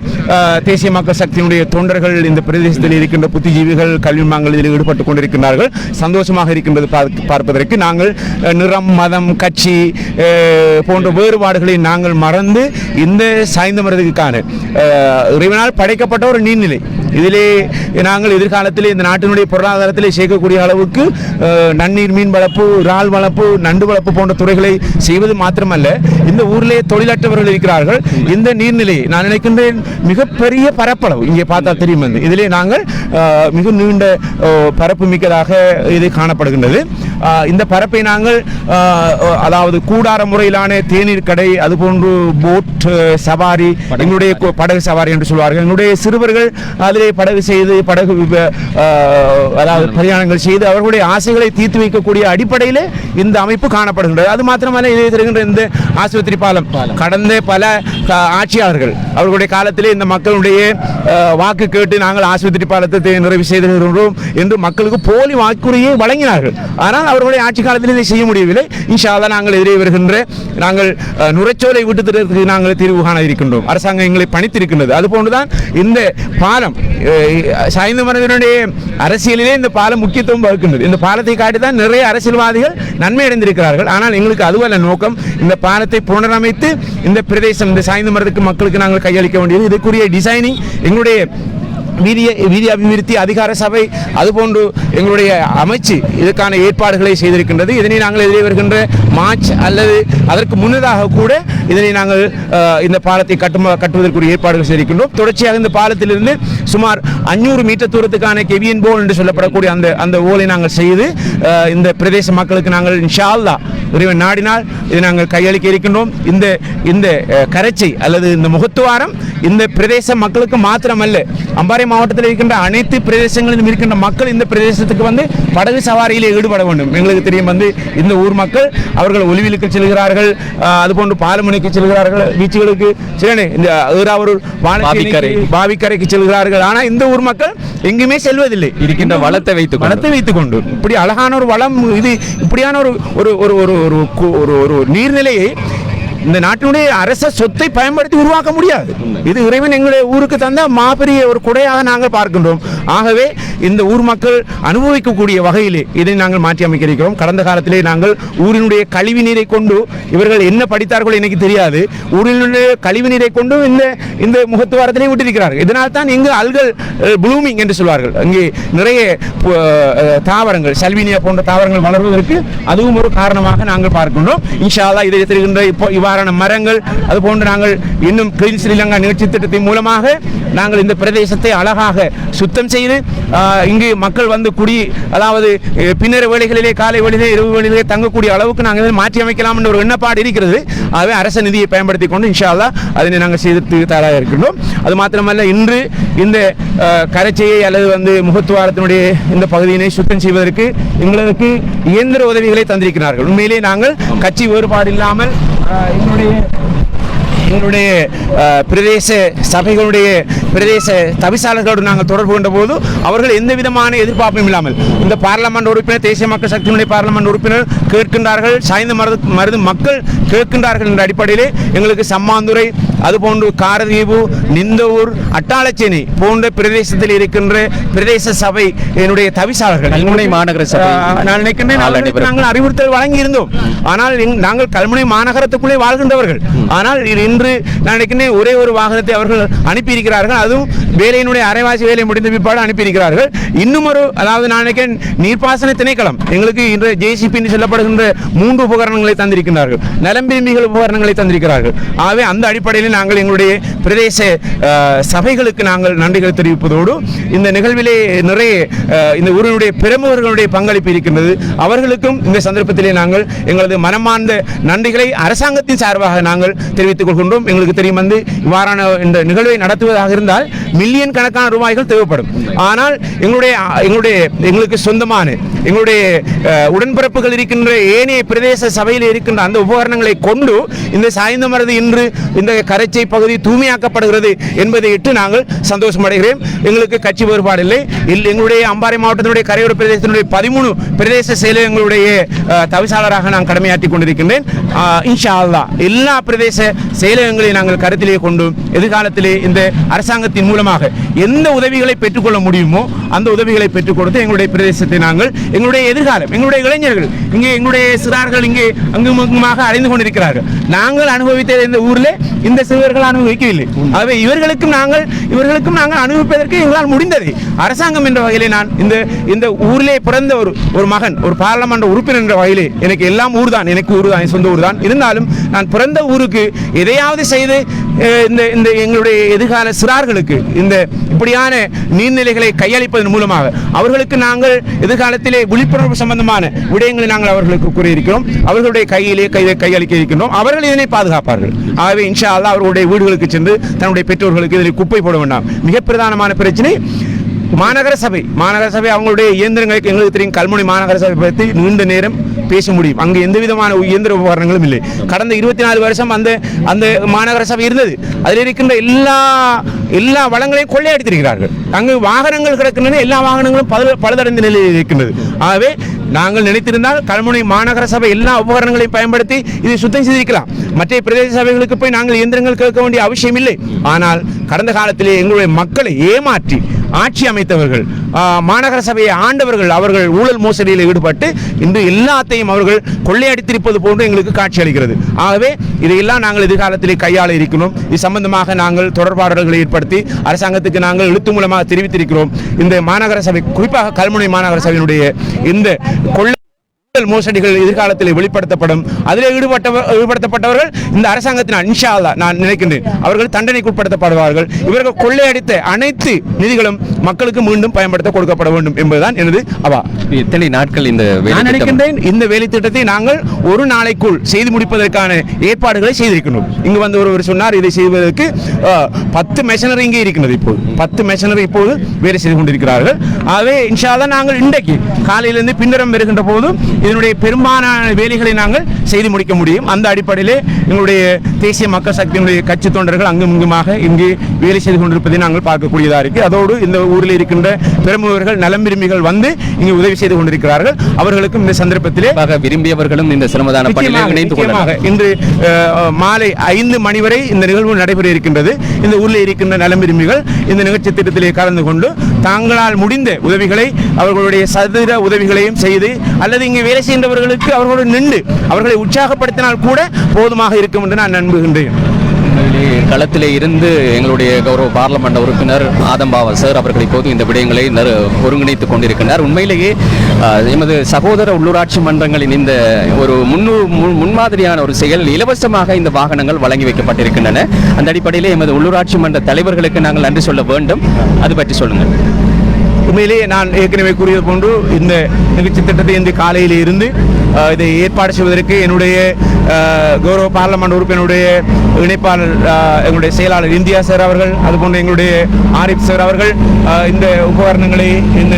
தேசிய மக்கள் சக்தியினுடைய தொண்டர்கள் தலைவர்கள் இந்த பிரதேசத்தில் இருக்கின்ற புத்திஜீவிகள் கல்விமான்கள் இதில் ஈடுபட்டுக் கொண்டிருக்கிறார்கள். சந்தோஷமாக இருக்கின்றது பார்ப்பதற்கு. நாங்கள் நிறம், மதம், கட்சி போன்ற வேறுபாடுகளை நாங்கள் மறந்து இந்த சாய்ந்த மருதுக்கான இறைவனால் படைக்கப்பட்ட ஒரு நீர்நிலை, இதிலே நாங்கள் எதிர்காலத்திலே இந்த நாட்டினுடைய பொருளாதாரத்திலே சேர்க்கக்கூடிய அளவுக்கு நன்னீர் மீன் வளர்ப்பு, இறால் வளர்ப்பு, நண்டு வளர்ப்பு போன்ற துறைகளை செய்வது மாத்திரமல்ல, இந்த ஊரிலே தொழிலற்றவர்கள் இருக்கிறார்கள். இந்த நீர்நிலை நான் நினைக்கின்றேன் மிகப்பெரிய பரப்பளவு, இங்கே பார்த்தா தெரியும். இதிலே நாங்கள் மிக நீண்ட பரப்பு மிக்கதாக இது காணப்படுகின்றது. இந்த பரப்பை நாங்கள் அதாவது கூடார முறையிலான தேநீர் கடை, அதுபோன்று போட் சவாரி, எங்களுடைய படகு சவாரி என்று சொல்வார்கள், எங்களுடைய சிறுவர்கள் அதிலே படகு செய்து அதாவது பிரயாணங்கள் செய்து அவர்களுடைய ஆசைகளை தீர்த்து வைக்கக்கூடிய அடிப்படையில் இந்த அமைப்பு காணப்படுகின்றது. அது மாத்திரமல்ல, இதை தருகின்ற இந்த ஆஸ்பத்திரி பாலம் கடந்த பல ஆட்சியாளர்கள் அவர்களுடைய காலத்திலே இந்த மக்களுடைய வாக்கு கேட்டு நாங்கள் ஆஸ்பத்திரி பாலத்தை நிறைவு செய்திருக்கிறோம் என்று மக்களுக்கு போலி வாக்குறுதியை வழங்கினார்கள். ஆனால் அவர்களுடைய ஆட்சி காலத்தில் இதை செய்ய முடியவில்லை. இன்ஷா அல்லாஹ் நாங்கள் எதிரே வருகின்ற நாங்கள் நுரைச்சோலை விட்டு நாங்கள் தீர்வு காண இருக்கின்றோம். அரசாங்கம் எங்களை பணித்திருக்கின்றது. அதுபோன்றுதான் இந்த பாலம் சாய்ந்த மருதினுடைய அரசியலிலே இந்த பாலம் முக்கியத்துவம் வகிக்கின்றது. இந்த பாலத்தை காட்டி தான் நிறைய அரசியல்வாதிகள் நன்மை அடைந்திருக்கிறார்கள். ஆனால் எங்களுக்கு அதுவல்ல நோக்கம். இந்த பாலத்தை புனரமைத்து இந்த பிரதேசம், இந்த சாய்ந்த மருதுக்கு மக்களுக்கு நாங்கள் கையளிக்க வேண்டியது. இதுக்குரிய டிசைனிங் எங்களுடைய வீதி அபிவிருத்தி அதிகார சபை, அதுபோன்று எங்களுடைய அமைச்சு இதற்கான ஏற்பாடுகளை செய்திருக்கின்றது. இதனை நாங்கள் எதிரே வருகின்ற மார்ச் அல்லது அதற்கு முன்னதாக கூட இதனை நாங்கள் இந்த பாலத்தை கட்டுவதற்குரிய ஏற்பாடுகள் செய்திருக்கின்றோம். தொடர்ச்சியாக இந்த பாலத்திலிருந்து சுமார் 500 மீட்டர் தூரத்துக்கான கெவியன் போல் என்று சொல்லப்படக்கூடிய அந்த ஓலை நாங்கள் செய்து இந்த பிரதேச மக்களுக்கு நாங்கள் இன்ஷா அல்லாஹ் இறைவன் நாடினால் இதை நாங்கள் கையளிக்க இருக்கின்றோம். இந்த கரைச்சி அல்லது இந்த முகத்துவாரம் இந்த பிரதேச மக்களுக்கு மாத்திரமல்ல, அம்பாறை மாவட்டத்தில் இருக்கின்ற அனைத்து பிரதேசங்களிலும் இருக்கின்ற மக்கள் இந்த பிரதேசத்துக்கு வந்து படகு சவாரியிலே ஈடுபட வேண்டும். எங்களுக்கு தெரியும், இந்த ஊர் மக்கள் அவர்கள் ஒலிவிலுக்கு செல்கிறார்கள், அதுபோன்று பாலமுனைக்கு செல்கிறார்கள், பீச்சுகளுக்கு இந்த ஏறாவூர் பாவிக்கரைக்கு செல்கிறார்கள். ஆனால் இந்த ஊர் மக்கள் எங்குமே செல்வதில்லை. இருக்கின்ற வளத்தை வைத்துக் கொண்டு இப்படி அழகான ஒரு வளம், இது இப்படியான ஒரு நீர்நிலையை இந்த நாட்டினுடைய அரச சொத்தை பயன்படுத்தி உருவாக்க முடியாது. இது இறைவன் எங்களுடைய ஊருக்கு தந்த மாபெரிய ஒரு கொடையாக நாங்கள் பார்க்கின்றோம். ஆகவே இந்த ஊர் மக்கள் அனுபவிக்கக்கூடிய வகையிலே இதை நாங்கள் மாற்றி அமைக்க இருக்கிறோம். கடந்த காலத்திலே நாங்கள் ஊரினுடைய கழிவு நீரை கொண்டு, இவர்கள் என்ன படித்தார்களோ எனக்கு தெரியாது, ஊரினுடைய கழிவு நீரை கொண்டு இந்த முகத்துவாரத்திலே விட்டிருக்கிறார்கள். இதனால் தான் இங்கு அல்கள் ப்ளூமிங் என்று சொல்வார்கள். அங்கே நிறைய தாவரங்கள், சல்வினியா போன்ற தாவரங்கள் வளர்வதற்கு அதுவும் ஒரு காரணமாக நாங்கள் பார்க்கின்றோம். இன்ஷா அல்லாஹ் இதை தெரிகின்ற இவ்வாறான மரங்கள், அதுபோன்று நாங்கள் இன்னும் கிளீன் ஸ்ரீலங்கா நிகழ்ச்சி திட்டத்தின் மூலமாக நாங்கள் இந்த பிரதேசத்தை அழகாக சுத்தம் செய்து இங்கு மக்கள் வந்து அதாவது பின்னர் வேளைகளிலே, காலை வேளையிலே, இரவு வேளையிலே தங்கக்கூடிய அளவுக்கு நாங்கள் மாற்றி அமைக்கலாம் என்ற ஒரு எண்ணப்பாடு இருக்கிறது. ஆகவே அரச நிதியை பயன்படுத்தி கொண்டு இன்ஷா அல்லாஹ் அதனை நாங்கள் செய்து தயாராக இருக்கின்றோம். அது மாத்திரமல்ல, இன்று இந்த கரைச்சியை அல்லது முகத்துவாரத்தினுடைய இந்த பகுதியினை சுத்தம் செய்வதற்கு எங்களுக்கு இயந்திர உதவிகளை தந்திருக்கிறார்கள். உண்மையிலே நாங்கள் கட்சி வேறுபாடு இல்லாமல் எங்களுடைய பிரதேச சபைகளுடைய பிரதேச தவிசாளர்களோடு நாங்கள் தொடர்பு கொண்ட போது அவர்கள் எந்த விதமான எதிர்பார்ப்பும் இல்லாமல் இந்த பார்லமெண்ட் உறுப்பினர், தேசிய மக்கள் சக்தியினுடைய பார்லமெண்ட் உறுப்பினர் கேட்கின்றார்கள், சாய்ந்த மருது மக்கள் கேட்கின்றார்கள் என்ற அடிப்படையிலே எங்களுக்கு சம்மாந்துறை, அதுபோன்று காரதீவு, நிந்தவூர், அட்டாளச்சேனை போன்ற பிரதேசத்தில் இருக்கின்ற பிரதேச சபை என்னுடைய தவிசாளர்கள், கல்முனை மாநகர சபை, நான் நினைக்கின்றேன் நாங்கள் அறிவுறுத்தல் வழங்கி இருந்தோம். ஆனால் நாங்கள் கல்முனை மாநகரத்துக்குள்ளே வாழ்கின்றவர்கள். ஆனால் இன்று நான் நினைக்கின்றேன் ஒரே ஒரு வாகனத்தை அவர்கள் அனுப்பியிருக்கிறார்கள். அதுவும் வேலையினுடைய அரைவாசி வேலை முடிந்த பிற்பாடு அனுப்பியிருக்கிறார்கள். இன்னும் அதாவது நான் நினைக்கிறேன் நீர்ப்பாசன திணைக்களம் எங்களுக்கு இன்று ஜேசிபி என்று சொல்லப்படுகின்ற 3 உபகரணங்களை தந்திருக்கிறார்கள், நலம்பிரிமிகள் உபகரணங்களை தந்திருக்கிறார்கள். ஆகவே அந்த அடிப்படையில் நாங்கள் எங்களுடைய பிரதேச சபைகளுக்கு நாங்கள் நன்றிகள் தெரிவிப்பதோடு இந்த நிகழ்விலே நிறைய இந்த ஊரினுடைய பிரமுகர்களுடைய பங்களிப்பு இருக்கின்றது. அவர்களுக்கும் இந்த சந்தர்ப்பத்திலே நாங்கள் எங்களது மனமார்ந்த நன்றிகளை அரசாங்கத்தின் சார்பாக நாங்கள் தெரிவித்துக் கொள்கின்றோம். எங்களுக்கு தெரியும், இவ்வாறான இந்த நிகழ்வை நடத்துவதாக இருந்தால் மில்லியன் கணக்கான ரூபாய்கள் தேவைப்படும். ஆனால் எங்களுக்கு சொந்தமான எங்களுடைய உடன்பிறப்புகள் இருக்கின்ற ஏனைய பிரதேச சபையில் இருக்கின்ற அந்த உபகரணங்களை கொண்டு இந்த சாய்ந்த மருது இன்று இந்த கரைச்சை பகுதி தூய்மையாக்கப்படுகிறது என்பதை இட்டு நாங்கள் சந்தோஷம் அடைகிறோம். எங்களுக்கு கட்சி வேறுபாடு இல்லை. எங்களுடைய அம்பாறை மாவட்டத்தினுடைய கரையோர பிரதேசத்தினுடைய 13 பிரதேச செயலகங்களுடைய தவிசாளராக நான் கடமையாற்றி கொண்டிருக்கின்றேன். இன்ஷா அல்லாஹ் எல்லா பிரதேச செயலகங்களையும் நாங்கள் கருத்திலே கொண்டு எதிர்காலத்திலே இந்த அரசாங்கத்தின் மூலமாக எந்த உதவிகளை பெற்றுக்கொள்ள முடியுமோ அந்த உதவிகளை பெற்றுக் கொடுத்து எங்களுடைய பிரதேசத்தை நாங்கள் எங்களுடைய எதிர்காலம் எங்களுடைய இளைஞர்கள் இங்கே எங்களுடைய சிறார்கள் இங்கே அங்குமாக அடைந்து கொண்டிருக்கிறார்கள். நாங்கள் அனுபவித்த இந்த ஊரில் இந்த சிறுவர்கள் அனுபவிக்கவில்லை. ஆகவே இவர்களுக்கும் நாங்கள் அனுபவிப்பதற்கு எங்களால் முடிந்தது. அரசாங்கம் என்ற வகையிலே நான் இந்த ஊரிலே பிறந்த ஒரு மகன் ஒரு பாராளுமன்ற உறுப்பினர் என்ற வகையிலே எனக்கு எல்லாம் ஊர் தான், எனக்கு ஊர் தான், சொந்த ஊர் தான். இருந்தாலும் நான் பிறந்த ஊருக்கு எதையாவது செய்து இந்த எங்களுடைய எதிர்கால சிறார்களுக்கு இந்த இப்படியான நீர்நிலைகளை கையளிப்பதன் மூலமாக அவர்களுக்கு நாங்கள் எதிர்காலத்திலே விழிப்புணர்வு சம்பந்தமான விடயங்களை நாங்கள் அவர்களுக்கு கூறியிருக்கிறோம். அவர்களுடைய கையிலே கையளிக்க இருக்கின்றோம். அவர்கள் இதனை பாதுகாப்பார்கள். ஆகவே இன்ஷா அல்லாஹ் அவர்களுடைய வீடுகளுக்கு சென்று தன்னுடைய பெற்றோர்களுக்கு இதில் குப்பை போட வேண்டாம். மிக பிரதானமான பிரச்சனை மாநகர சபை அவங்களுடைய இயந்திரங்களுக்கு எங்களுக்கு தெரியும். கல்முனை மாநகர சபை பற்றி நீண்ட நேரம் பேச முடியும். அங்கு எந்த விதமான இயந்திர உபகரணங்களும் இல்லை. கடந்த 24 வருஷம் அந்த மாநகர சபை இருந்தது. அதில் இருக்கின்ற எல்லா வளங்களையும் கொள்ளையடித்திருக்கிறார்கள். அங்கு வாகனங்கள் கிடக்கின்றன. எல்லா வாகனங்களும் பழுதடைந்த நிலையில் இருக்கின்றது. ஆகவே நாங்கள் நினைத்திருந்தால் கல்முனை மாநகர சபை எல்லா உபகரணங்களையும் பயன்படுத்தி இதை சுத்தம் செய்திருக்கலாம். மற்ற பிரதேச சபைகளுக்கு போய் நாங்கள் இயந்திரங்கள் கேட்க வேண்டிய அவசியம் இல்லை. ஆனால் கடந்த காலத்திலே எங்களுடைய மக்களை ஏமாற்றி ஆட்சி அமைத்தவர்கள், மாநகர சபையை ஆண்டவர்கள், அவர்கள் ஊழல் மோசடியில் ஈடுபட்டு இன்று எல்லாத்தையும் அவர்கள் கொள்ளையடித்திருப்பது போன்று எங்களுக்கு காட்சி அளிக்கிறது. ஆகவே இதையெல்லாம் நாங்கள் எதிர்காலத்திலே கையாள இருக்கிறோம். இது சம்பந்தமாக நாங்கள் தொடர்பாளர்களை ஏற்படுத்தி அரசாங்கத்துக்கு நாங்கள் எழுத்து மூலமாக தெரிவித்திருக்கிறோம். இந்த மாநகர சபை, குறிப்பாக கல்முனை மாநகர சபையினுடைய இந்த கொள்ளை மோசடிகள் எதிர்காலத்தில் வெளிப்படுத்தப்படும். அதில் ஈடுபடுத்தப்பட்டவர்கள் இந்த அரசாங்கத்தினால் இன்ஷா அல்லாஹ் நான் நினைக்கின்றேன் அவர்கள் தண்டனைக்கு உட்படுத்தப்படுவார்கள். இவர்கள் கொள்ளையடித்த அனைத்து நிதிகளும் மக்களுக்கு மீண்டும் பயன்படுத்த கொடுக்கப்பட வேண்டும் என்பதுதான் எனது அவா. எத்தனை நாட்கள் நான் நினைக்கின்றேன் இந்த வேலை திட்டத்தை நாங்கள் ஒரு நாளைக்குள் செய்து முடிப்பதற்கான ஏற்பாடுகளை செய்திருக்கிறோம். இங்கு வந்து ஒருவர் சொன்னார் இதை செய்வதற்கு 10 மெஷினரி இங்கே இருக்கிறது. இப்போது 10 மெஷினரி இப்போது வேலை செய்து கொண்டிருக்கிறார்கள். ஆகவே இன்ஷா அல்லாஹ் நாங்கள் இன்றைக்கு காலையிலிருந்து பின்னரம் வருகின்ற போதும் இதனுடைய பெரும்பாலான வேலைகளை நாங்கள் செய்து முடிக்க முடியும். அந்த அடிப்படையிலே எங்களுடைய தேசிய மக்கள் சக்தியினுடைய கட்சி தொண்டர்கள் அங்கும் இங்குமாக இங்கே வேலை செய்து கொண்டிருப்பதை நாங்கள் பார்க்கக்கூடியதாக இருக்கு. அதோடு இந்த ஊரில் இருக்கின்ற பெருமுகர்கள் நலம் விரும்பிகள் வந்து இங்கு உதவி செய்து கொண்டிருக்கிறார்கள். அவர்களுக்கும் இந்த சந்தர்ப்பத்திலே விரும்பியவர்களும் இந்த சிரமதான இன்று மாலை 5 மணி வரை இந்த நிகழ்வு நடைபெற இருக்கின்றது. இந்த ஊரில் இருக்கின்ற நலம் விரும்பிகள் இந்த நிகழ்ச்சி திட்டத்திலே கலந்து கொண்டு தாங்களால் முடிந்த உதவிகளை அவர்களுடைய சதுர உதவிகளையும் செய்து அல்லது இங்கே வேலை செய்கின்றவர்களுக்கு அவர்களோடு நின்று அவர்களை உற்சாகப்படுத்தினால் கூட போதுமாக இருக்கும் என்று நான் நம்புகின்றேன். களத்திலே இருந்து எங்களுடைய கௌரவ பார்லமெண்ட் உறுப்பினர் ஆதம்பாவா சார் அவர்கள் இப்போது இந்த விடயங்களை ஒருங்கிணைத்துக் கொண்டிருக்கிறார். உண்மையிலேயே எமது சகோதர உள்ளூராட்சி மன்றங்களின் இந்த ஒரு முன்மாதிரியான ஒரு செயல் இலவசமாக இந்த வாகனங்கள் வழங்கி வைக்கப்பட்டிருக்கின்றன. அந்த அடிப்படையிலே எமது உள்ளூராட்சி மன்ற தலைவர்களுக்கு நாங்கள் நன்றி சொல்ல வேண்டும். அது பற்றி சொல்லுங்கள். உண்மையிலேயே நான் ஏற்கனவே கூறியது போன்று இந்த நிகழ்ச்சி திட்டத்தை இன்று காலையில் இருந்து இதை ஏற்பாடு செய்வதற்கு என்னுடைய கௌரவ பார்லமெண்ட் உறுப்பினருடைய இணைப்பாளர் எங்களுடைய செயலாளர் இந்தியா சார் அவர்கள், அதுபோன்று எங்களுடைய ஆரிப் சார் அவர்கள் இந்த உபகரணங்களை இந்த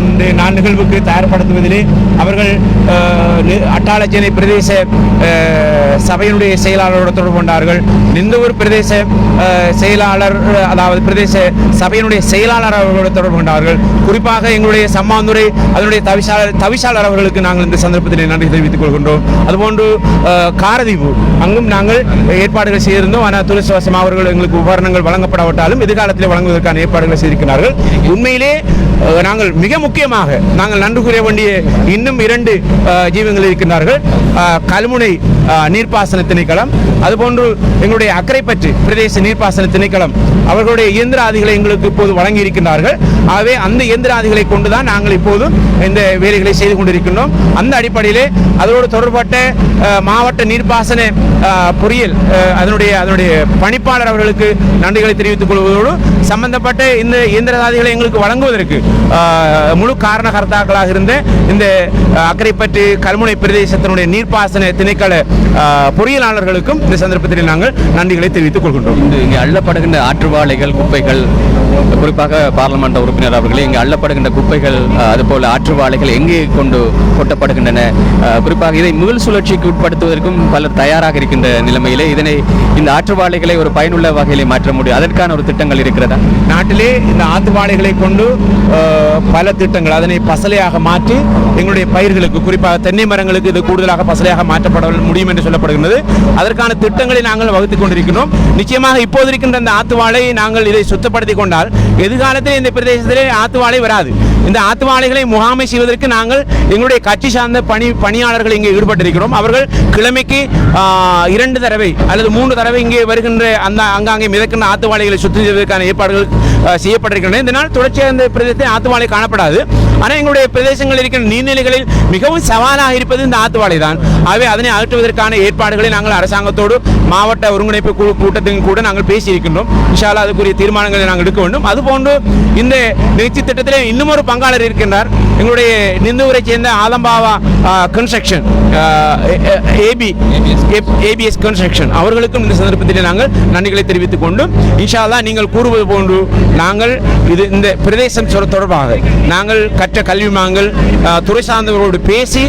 நிகழ்வுக்கு தயார்படுத்துவதிலே அவர்கள் அட்டாளச்சேனை பிரதேச சபையினுடைய செயலாளரோடு தொடர்பு கொண்டார்கள். எந்த ஒரு பிரதேச செயலாளர், அதாவது பிரதேச சபையினுடைய செயலாளர் அவர்களோடு தொடர்பு கொண்டார்கள். குறிப்பாக எங்களுடைய சம்மாந்துறை அதனுடைய தவிசாளர் அவர்களுக்கு நாங்கள் இந்த சந்தர்ப்பத்தில் நன்றி தெரிவித்துக் கொள்கின்றோம். அதுபோன்று காரதீவு அங்கும் நாங்கள் ஏற்பாடுகள் செய்திருந்தோம். ஆனால் துளசிவாசம் அவர்கள் எங்களுக்கு உபகரணங்கள் வழங்கப்படாவிட்டாலும் எதிர்காலத்தில் வழங்குவதற்கான ஏற்பாடுகளை செய்திருக்கிறார்கள். உண்மையிலே நாங்கள் மிக முக்கியமாக நாங்கள் நன்றி கூற வேண்டிய இன்னும் 2 ஜீவங்கள் இருக்கின்றார்கள். கல்முனை நீர்ப்பாசன திணைக்களம், அதுபோன்று எங்களுடைய அக்கரைப்பற்று பிரதேச நீர்ப்பாசன திணைக்களம் அவர்களுடைய இயந்திராதிகளை எங்களுக்கு இப்போது வழங்கி இருக்கின்றார்கள். ஆகவே அந்த இயந்திராதிகளை கொண்டுதான் நாங்கள் இப்போது இந்த வேலைகளை செய்து கொண்டிருக்கின்றோம். அந்த அடிப்படையிலே அதோடு தொடர்பட்ட மாவட்ட நீர்ப்பாசன பொறியியல் அதனுடைய பணிப்பாளர் அவர்களுக்கு நன்றிகளை தெரிவித்துக் கொள்வதோடு சம்பந்தப்பட்ட இந்த இயந்திராதிகளை எங்களுக்கு வழங்குவதற்கு முழு காரணகர்த்தாக்களாக இருந்த இந்த அக்கரைப்பற்று கல்முனை பிரதேசத்தினுடைய நீர்ப்பாசன திணைக்கள பொறியியலாளர்களுக்கும் இந்த சந்தர்ப்பத்தில் நாங்கள் நன்றிகளை தெரிவித்துக் கொள்கின்றோம். இங்கே அள்ளப்படுகின்ற ஆற்றுவாளைகள், குப்பைகள், குறிப்பாக பார்லமெண்ட் உறுப்பினர் அவர்களே, இங்கே அள்ளப்படுகின்ற குப்பைகள் அதுபோல ஆற்றுவாளைகள் எங்கே கொண்டு கொட்டப்படுகின்றன, குறிப்பாக இதை மீள் சுழற்சிக்கு உட்படுத்துவதற்கும் பலர் தயாராக இருக்கின்ற நிலைமையிலே இந்த ஆற்றுவாளைகளை ஒரு பயனுள்ள வகையிலே மாற்ற முடியும். அதற்கான ஒரு திட்டங்கள் இருக்கிறதா? நாட்டிலே இந்த ஆற்றுவாளைகளை கொண்டு பல திட்டங்கள், அதனை பசலையாக மாற்றி எங்களுடைய பயிர்களுக்கு, குறிப்பாக தென்னை மரங்களுக்கு இது கூடுதலாக பசலையாக மாற்றப்பட முடியும் என்று சொல்லப்படுகின்றது. அதற்கான திட்டங்களை நாங்கள் வகுத்துக் கொண்டிருக்கிறோம். நிச்சயமாக இப்போது இருக்கின்ற அந்த ஆத்துவாளை நாங்கள் இதை சுத்தப்படுத்திக் கொண்டால் எதிர்காலத்தில் இந்த பிரதேசத்திலே ஆத்துவாளை வராது. இந்த ஆத்துவாளைகளை முகாமை செய்வதற்கு நாங்கள் எங்களுடைய கட்சி சார்ந்த பணியாளர்கள் இங்கே ஈடுபட்டிருக்கிறோம். அவர்கள் கிழமைக்கு 2 தடவை அல்லது 3 தடவை இங்கே வருகின்ற அந்த அங்காங்கே மிதக்கின்ற ஆத்துவாளைகளை சுத்தம் செய்வதற்கான ஏற்பாடுகள் செய்யப்பட்டிருக்கின்றன. இதனால் தொடர்ச்சியாக இந்த பிரதேசத்தில் ஆத்துவாளை காணப்படாது. ஆனால் எங்களுடைய பிரதேசங்களில் இருக்கிற நீர்நிலைகளில் மிகவும் சவாலாக இருப்பது இந்த ஆத்துவாளை தான். ஆகவே அதனை அகற்றுவதற்கான ஏற்பாடுகளை நாங்கள் அரசாங்கத்தோடு மாவட்ட ஒருங்கிணைப்பு குழு கூட்டத்தின் கூட நாங்கள் பேசியிருக்கின்றோம். இன்ஷா அல்லாஹ் அதுக்குரிய தீர்மானங்களை நாங்கள் எடுக்க வேண்டும். அதுபோன்று இந்த நிகழ்ச்சி திட்டத்தில் இன்னும் ஒரு பங்காளர் இருக்கின்றார். எங்களுடைய நிந்தூரை சேர்ந்த ஆலம்பாவா கன்ஸ்ட்ரக்ஷன், ஏபிஎஸ் கன்ஸ்ட்ரக்ஷன் அவர்களுக்கும் இந்த சந்தர்ப்பத்தில் நாங்கள் நன்றிகளை தெரிவித்துக் கொண்டு, இன்ஷா அல்லாஹ் நீங்கள் கூறுவது போன்று நாங்கள் இந்த பிரதேசம் தொடர்பாக நாங்கள் கற்ற கல்விமான்கள் துறை சார்ந்தவர்களோடு பேசி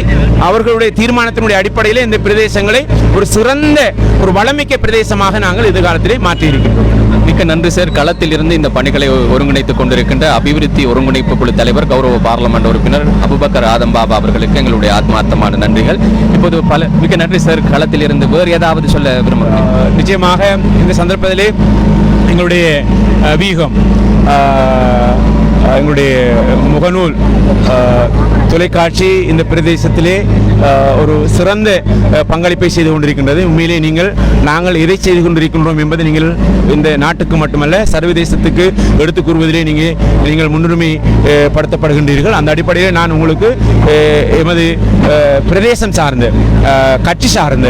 அவர்களுடைய தீர்மானத்தினுடைய அடிப்படையில் இந்த பிரதேசங்களை ஒரு சிறந்த ஒரு வளமிக்க பிரதேசமாக நாங்கள் எதிர்காலத்திலே மாற்றியிருக்கிறோம். மிக்க நன்றி சார். களத்தில் இருந்து இந்த பணிகளை ஒருங்கிணைத்துக் கொண்டிருக்கின்ற அபிவிருத்தி ஒருங்கிணைப்பு குழு தலைவர், கௌரவ பார்லமெண்ட் உறுப்பினர் அபுபக்கர் ஆதம் பாபா அவர்களுக்கு எங்களுடைய ஆத்மார்த்தமான நன்றிகள். இப்போது மிக்க நன்றி சார். களத்தில் இருந்து வேறு ஏதாவது சொல்ல விரும்புகிறேன்? நிச்சயமாக இந்த சந்தர்ப்பத்திலே எங்களுடைய வீகம், எங்களுடைய முகநூல் தொலைக்காட்சி இந்த பிரதேசத்திலே ஒரு சிறந்த பங்களிப்பை செய்து கொண்டிருக்கின்றது. உண்மையிலே நாங்கள் எதை செய்து கொண்டிருக்கின்றோம் என்பதை நீங்கள் இந்த நாட்டுக்கு மட்டுமல்ல சர்வதேசத்துக்கு எடுத்துக் கூறுவதிலே நீங்கள் முன்னுரிமை படுத்தப்படுகின்றீர்கள். அந்த அடிப்படையில் நான் உங்களுக்கு எமது பிரதேசம் சார்ந்த, கட்சி சார்ந்த,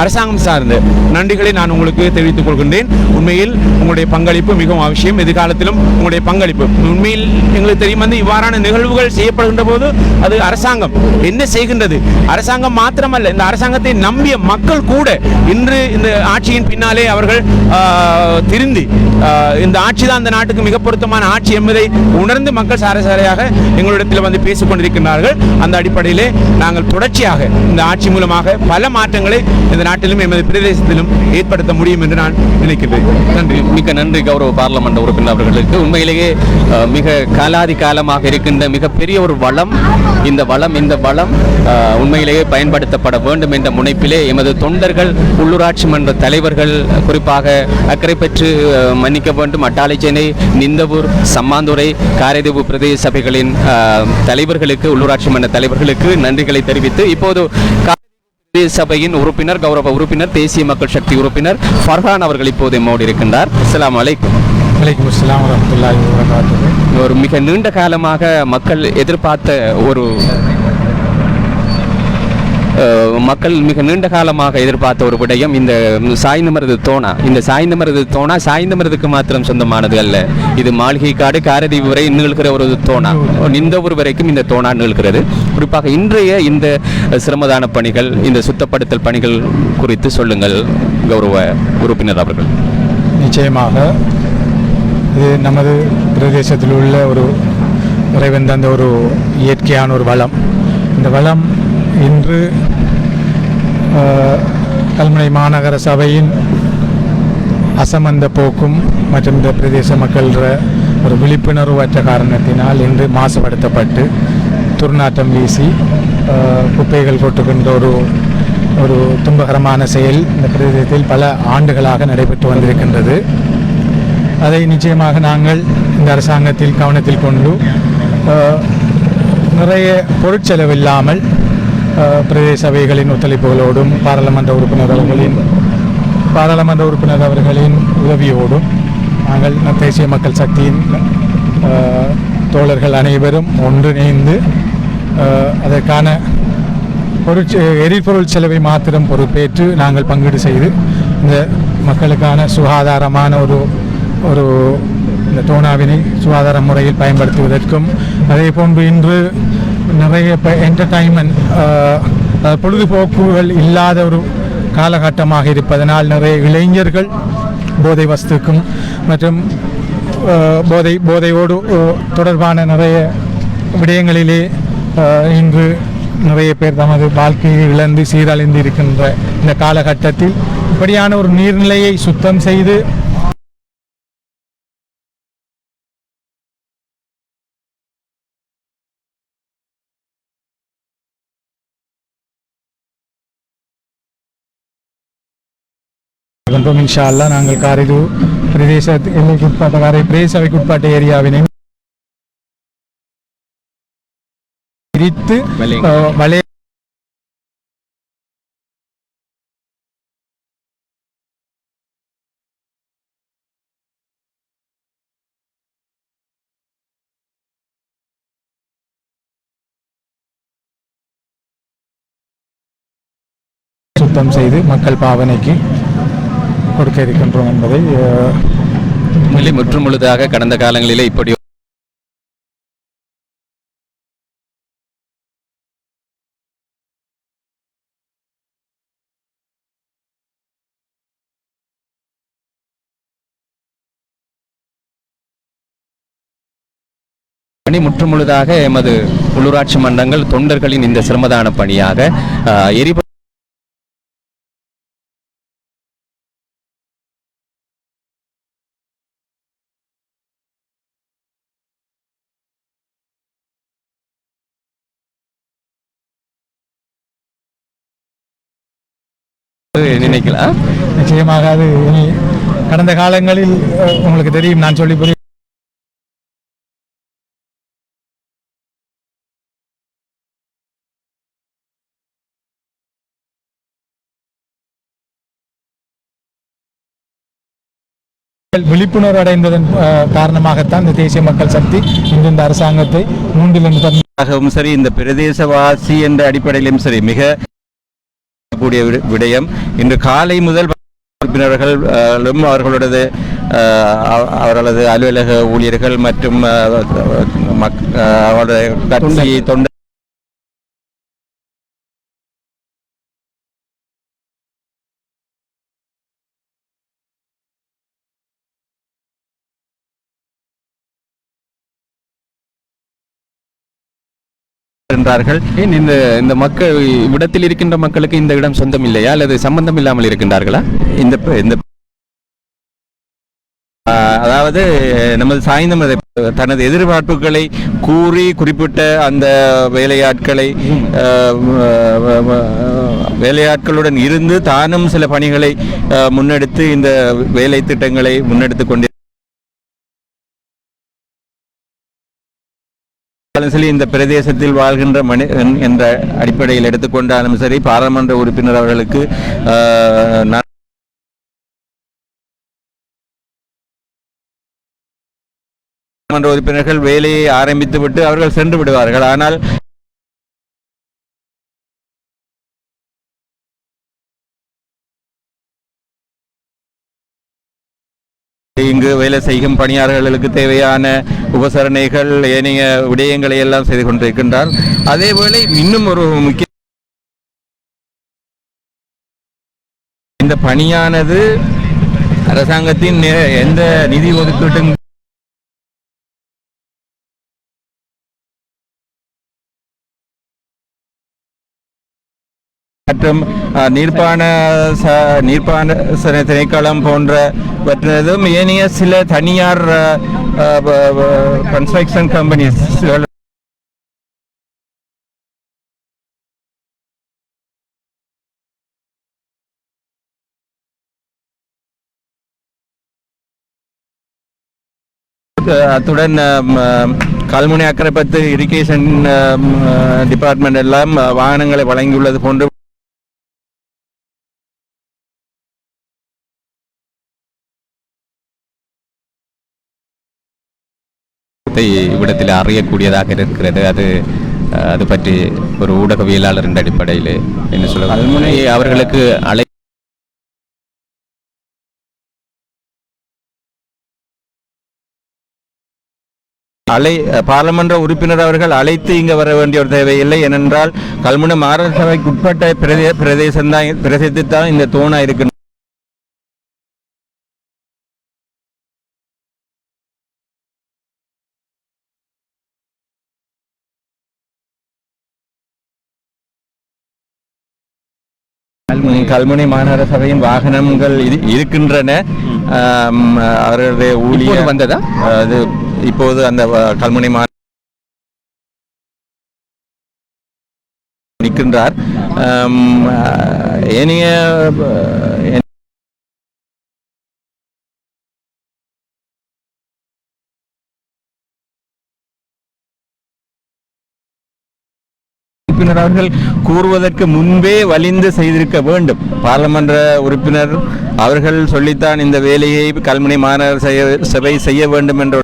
அரசாங்கம் சார்ந்த நன்றிகளை நான் உங்களுக்கு தெரிவித்துக் கொள்கின்றேன். உண்மையில் உங்களுடைய பங்களிப்பு மிகவும் அவசியம். எதிர்காலத்திலும் உங்களுடைய பங்களிப்பு உண்மையில் எங்களுக்கு தெரியும். இவ்வாறான நிகழ்வுகள் செய்யப்படுகின்ற போது அது அரசாங்கம் என்ன செய்கின்றது, அரசாங்கம் மாத்திரமல்ல இந்த அரசாங்கத்தை நம்பிய மக்கள் கூட இன்று இந்த ஆட்சியின் பின்னாலே அவர்கள் திருந்தி இந்த ஆட்சி தான் இந்த நாட்டுக்கு மிக பொருத்தமான ஆட்சி என்பதை உணர்ந்து மக்கள் சாரசாரையாக எங்களிடத்தில் வந்து பேசிக் கொண்டிருக்கிறார்கள். அந்த அடிப்படையிலே நாங்கள் தொடர்ச்சியாக இந்த ஆட்சி மூலமாக பல மாற்றங்களை இந்த நாட்டிலும் எமது பிரதேசத்திலும் ஏற்படுத்த முடியும் என்று நான் நினைக்கிறேன். நன்றி. மிக்க நன்றி கௌரவ பார்லமெண்ட் உறுப்பினர் அவர்களுக்கு. உண்மையிலேயே மிக காலாதி காலமாக இருக்கின்ற மிகப்பெரிய ஒரு வளம் இந்த வளம் உண்மையிலேயே பயன்படுத்தப்பட வேண்டும் என்ற முனைப்பிலே எமது தொண்டர்கள், உள்ளூராட்சி மன்ற தலைவர்கள், குறிப்பாக அக்கறை பெற்று மன்னிக்க வேண்டும் அட்டாளைச்சேனை, நிந்தவூர், சம்மாந்துறை, காரைதீவு பிரதேச சபைகளின் தலைவர்களுக்கு, உள்ளூராட்சி மன்ற தலைவர்களுக்கு நன்றிகளை தெரிவித்து இப்போது சபையின் உறுப்பினர், கௌரவ உறுப்பினர், தேசிய மக்கள் சக்தி உறுப்பினர் ஃபர்ஹான் அவர்கள் இப்போது எம்மோடு இருக்கின்றார். அஸ்ஸலாமு அலைக்கும். வலைக்கும் அஸ்ஸலாம் வரஹ்மத்துல்லாஹி வபரகாத்துஹு. ஒரு மிக நீண்ட காலமாக மக்கள் எதிர்பார்த்த ஒரு விடயம் இந்த சாய்ந்தமருது தோணா. இந்த சாய்ந்தமருது தோணா சாய்ந்தமருதுக்கு மாத்திரம் சொந்தமானது அல்ல. இது மாளிகை காடு, காரதீவு வரை நீள்கிற ஒரு தோணா, நிந்தவூர் வரைக்கும் இந்த தோணா நீள்கிறது. குறிப்பாக இன்றைய இந்த சிரமதான பணிகள், இந்த சுத்தப்படுத்தல் பணிகள் குறித்து சொல்லுங்கள் கௌரவ உறுப்பினர் அவர்கள். நிச்சயமாக இது நமது பிரதேசத்தில் உள்ள ஒரு இறைவன் தந்த ஒரு இயற்கையான ஒரு வளம். இந்த வளம் இன்று கல்முனை மாநகர சபையின் அசமந்த போக்கும் மற்றும் இந்த பிரதேச மக்கள் ஒரு விழிப்புணர்வற்ற காரணத்தினால் இன்று மாசுபடுத்தப்பட்டு துர்நாற்றம் வீசி குப்பைகள் கொட்டுகின்ற ஒரு துன்பகரமான செயல் இந்த பிரதேசத்தில் பல ஆண்டுகளாக நடைபெற்று வந்திருக்கின்றது. அதை நிச்சயமாக நாங்கள் இந்த அரசாங்கத்தில் கவனத்தில் கொண்டு நிறைய பொருட்செலவில்லாமல் பிரதேச சபைகளின் ஒத்துழைப்புகளோடும் பாராளுமன்ற உறுப்பினர் அவர்களின் உதவியோடும் நாங்கள் தேசிய மக்கள் சக்தியின் தோழர்கள் அனைவரும் ஒன்றிணைந்து அதற்கான எரிபொருள் செலவை மாத்திரம் பொறுப்பேற்று நாங்கள் பங்கீடு செய்து இந்த மக்களுக்கான சுகாதாரமான ஒரு இந்த டோனாவினை சுகாதார முறையில் பயன்படுத்துவதற்கும் அதே போன்று இன்று நிறைய என்டர்டைன்மெண்ட் பொழுதுபோக்குகள் இல்லாத ஒரு காலகட்டமாக இருப்பதனால் நிறைய இளைஞர்கள் போதை வஸ்துக்கும் மற்றும் போதையோடு தொடர்பான நிறைய விடயங்களிலே இன்று நிறைய பேர் தமது வாழ்க்கையை இழந்து சீரழிந்து இருக்கின்ற இந்த காலகட்டத்தில் இப்படியான ஒரு நீர்நிலையை சுத்தம் செய்து இன்ஷா அல்லாஹ் நாங்கள் காரிது பிரதேச எல்லைக்குட்பட்ட பிரதேச சபைக்குட்பட்ட ஏரியாவினை பிரித்து வளைய சுத்தம் செய்து மக்கள் பாவனைக்கு கொடுக்க இருக்கின்றோம் என்பதை முற்றும் முழுதாக கடந்த காலங்களிலே இப்படி பணி முற்று முழுதாக எமது உள்ளூராட்சி மன்றங்கள் தொண்டர்களின் இந்த சிரமதான பணியாக எரிபொருள் நினைக்கலாம். நிச்சயமாக அது கடந்த காலங்களில் உங்களுக்கு தெரியும், நான் சொல்லி புரிய விழிப்புணர்வு அடைந்ததன் காரணமாகத்தான் இந்த தேசிய மக்கள் சக்தி இந்த அரசாங்கத்தை மூன்றில் சரி, இந்த பிரதேசவாசி என்ற அடிப்படையிலும் சரி மிக கூடிய விடயம். இன்று காலை முதல் உறுப்பினர்களும் அவர்களது அலுவலக ஊழியர்கள் மற்றும் அவருடைய கட்சி தொண்டர் என்றார்கள். ஏன் இந்த மக்கள் இவ்விடத்தில் இருக்கின்ற மக்களுக்கு இந்த இடம் சொந்தம் இல்லையா அல்லது சம்பந்தம் இல்லாமல் இருக்கின்றார்களா? இந்த அதாவது நமது சாய்ந்த தனது எதிர்பார்ப்புகளை கூறி குறிப்பிட்ட அந்த வேலையாட்களுடன் இருந்து தானும் சில பணிகளை முன்னெடுத்து இந்த வேலை திட்டங்களை முன்னெடுத்து கொண்டு சரி, இந்த பிரதேசத்தில் வாழ்கின்ற மனிதன் என்ற அடிப்படையில் எடுத்துக்கொண்டாலும் சரி, பாராளுமன்ற உறுப்பினர் அவர்களுக்கு உறுப்பினர்கள் வேலையை ஆரம்பித்துவிட்டு அவர்கள் சென்று விடுவார்கள். ஆனால் இங்கு வேலை செய்யும் பணியாளர்களுக்கு தேவையான உபசரணைகள் ஏனைய விடயங்களை எல்லாம் செய்து கொண்டிருக்கின்றார். அதேவேளை இன்னும் ஒரு முக்கிய இந்த பணியானது அரசாங்கத்தின் எந்த நிதி ஒதுக்கீட்டும் மற்றும் நீர்ப்பான திணைக்களம் போன்றவற்றதும் ஏனைய சில தனியார் கன்ஸ்ட்ரக்ஷன் கம்பெனிஸ்கள் அத்துடன் கல்முனை அக்கரைப்பத்து இரிகேஷன் டிபார்ட்மெண்ட் எல்லாம் வாகனங்களை வழங்கியுள்ளது போன்று இவ்விடத்தில் அறியக்கூடியதாக இருக்கிறது. அது பற்றி ஒரு ஊடகவியலாளர் என்ற அடிப்படையில் என்ன சொல்ல அவர்களுக்கு பாராளுமன்ற உறுப்பினர் அவர்கள் அழைத்து இங்கு வர வேண்டிய ஒரு தேவையில்லை. ஏனென்றால் கல்முனை மாநகர சபைக்கு உட்பட்ட பிரதேசத்தில் தான் இந்த தோணா இருக்கின்ற கல்முனை மாநகர சபையின் வாகனங்கள் இருக்கின்றன. அவர்களுடைய ஊழியர் வந்ததா அது இப்போது அந்த கல்முனை நிற்கின்றார். ஏனைய உறுப்பினர் அவர்கள் கூறுவதற்கு முன்பே வலிந்து செய்திருக்க வேண்டும். பாராளுமன்ற உறுப்பினர் அவர்கள் சொல்லித்தான் இந்த வேலையை கல்முனை மாநகர சபை செய்ய வேண்டும் என்ற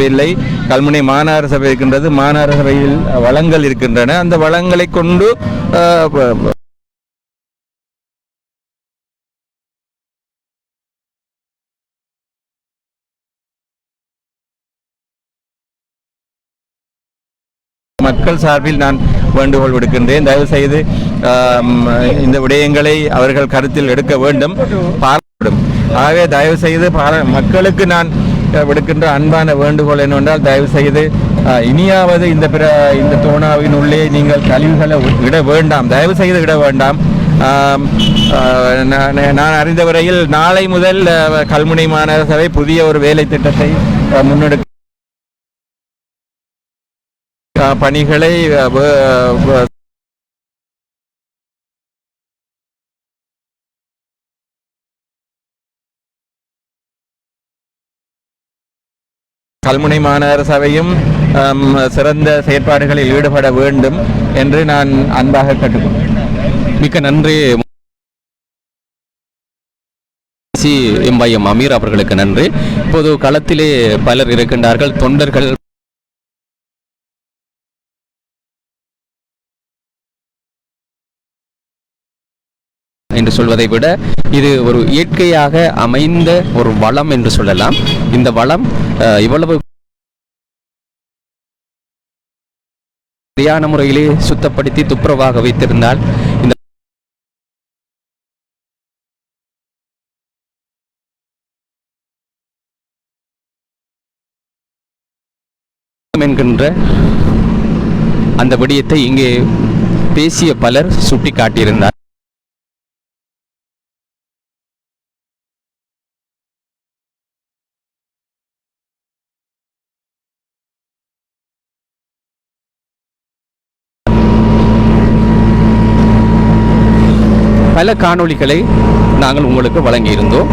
இல்லை. கல்முனை மாநகர சபை இருக்கின்றது. மாநகர சபையில் வளங்கள் இருக்கின்றன. அந்த வளங்களை கொண்டு மக்கள் சார்பில் நான் வேண்டுகோள் விடுக்கின்றேன். தயவு செய்து இந்த விடயங்களை அவர்கள் கருத்தில் எடுக்க வேண்டும். ஆகவே தயவு செய்து மக்களுக்கு நான் விடுக்கின்ற அன்பான வேண்டுகோள் என்னவென்றால், தயவு செய்து இனியாவது இந்த தோணாவின் உள்ளே நீங்கள் கழிவுகளை இட வேண்டாம். தயவு செய்து இட வேண்டாம். நான் அறிந்த வரையில் நாளை முதல் கல்முனை மாநகர சபை புதிய ஒரு வேலை திட்டத்தை முன்னெடுக்க பணிகளை கல்முனை மாநகர சபையும் சிறந்த செயற்பாடுகளில் ஈடுபட வேண்டும் என்று நான் அன்பாக கேட்டுக்கொள்கிறேன். மிக்க நன்றி எம் அமீர் அவர்களுக்கு நன்றி. இப்போது களத்திலே பலர் இருக்கின்றார்கள். தொண்டர்கள் என்று சொல்வதை விட இது ஒரு இயற்கையாக அமைந்த ஒரு வளம் என்று சொல்லலாம். இந்த வளம் இவ்வளவு சரியான முறையிலே சுத்தப்படுத்தி துப்புரவாக வைத்திருந்தால் இந்த என்கின்ற அந்த விடயத்தை இங்கே பேசிய பலர் சுட்டிக்காட்டியிருந்தார். பல காணொளிகளை நாங்கள் உங்களுக்கு வழங்கியிருந்தோம்.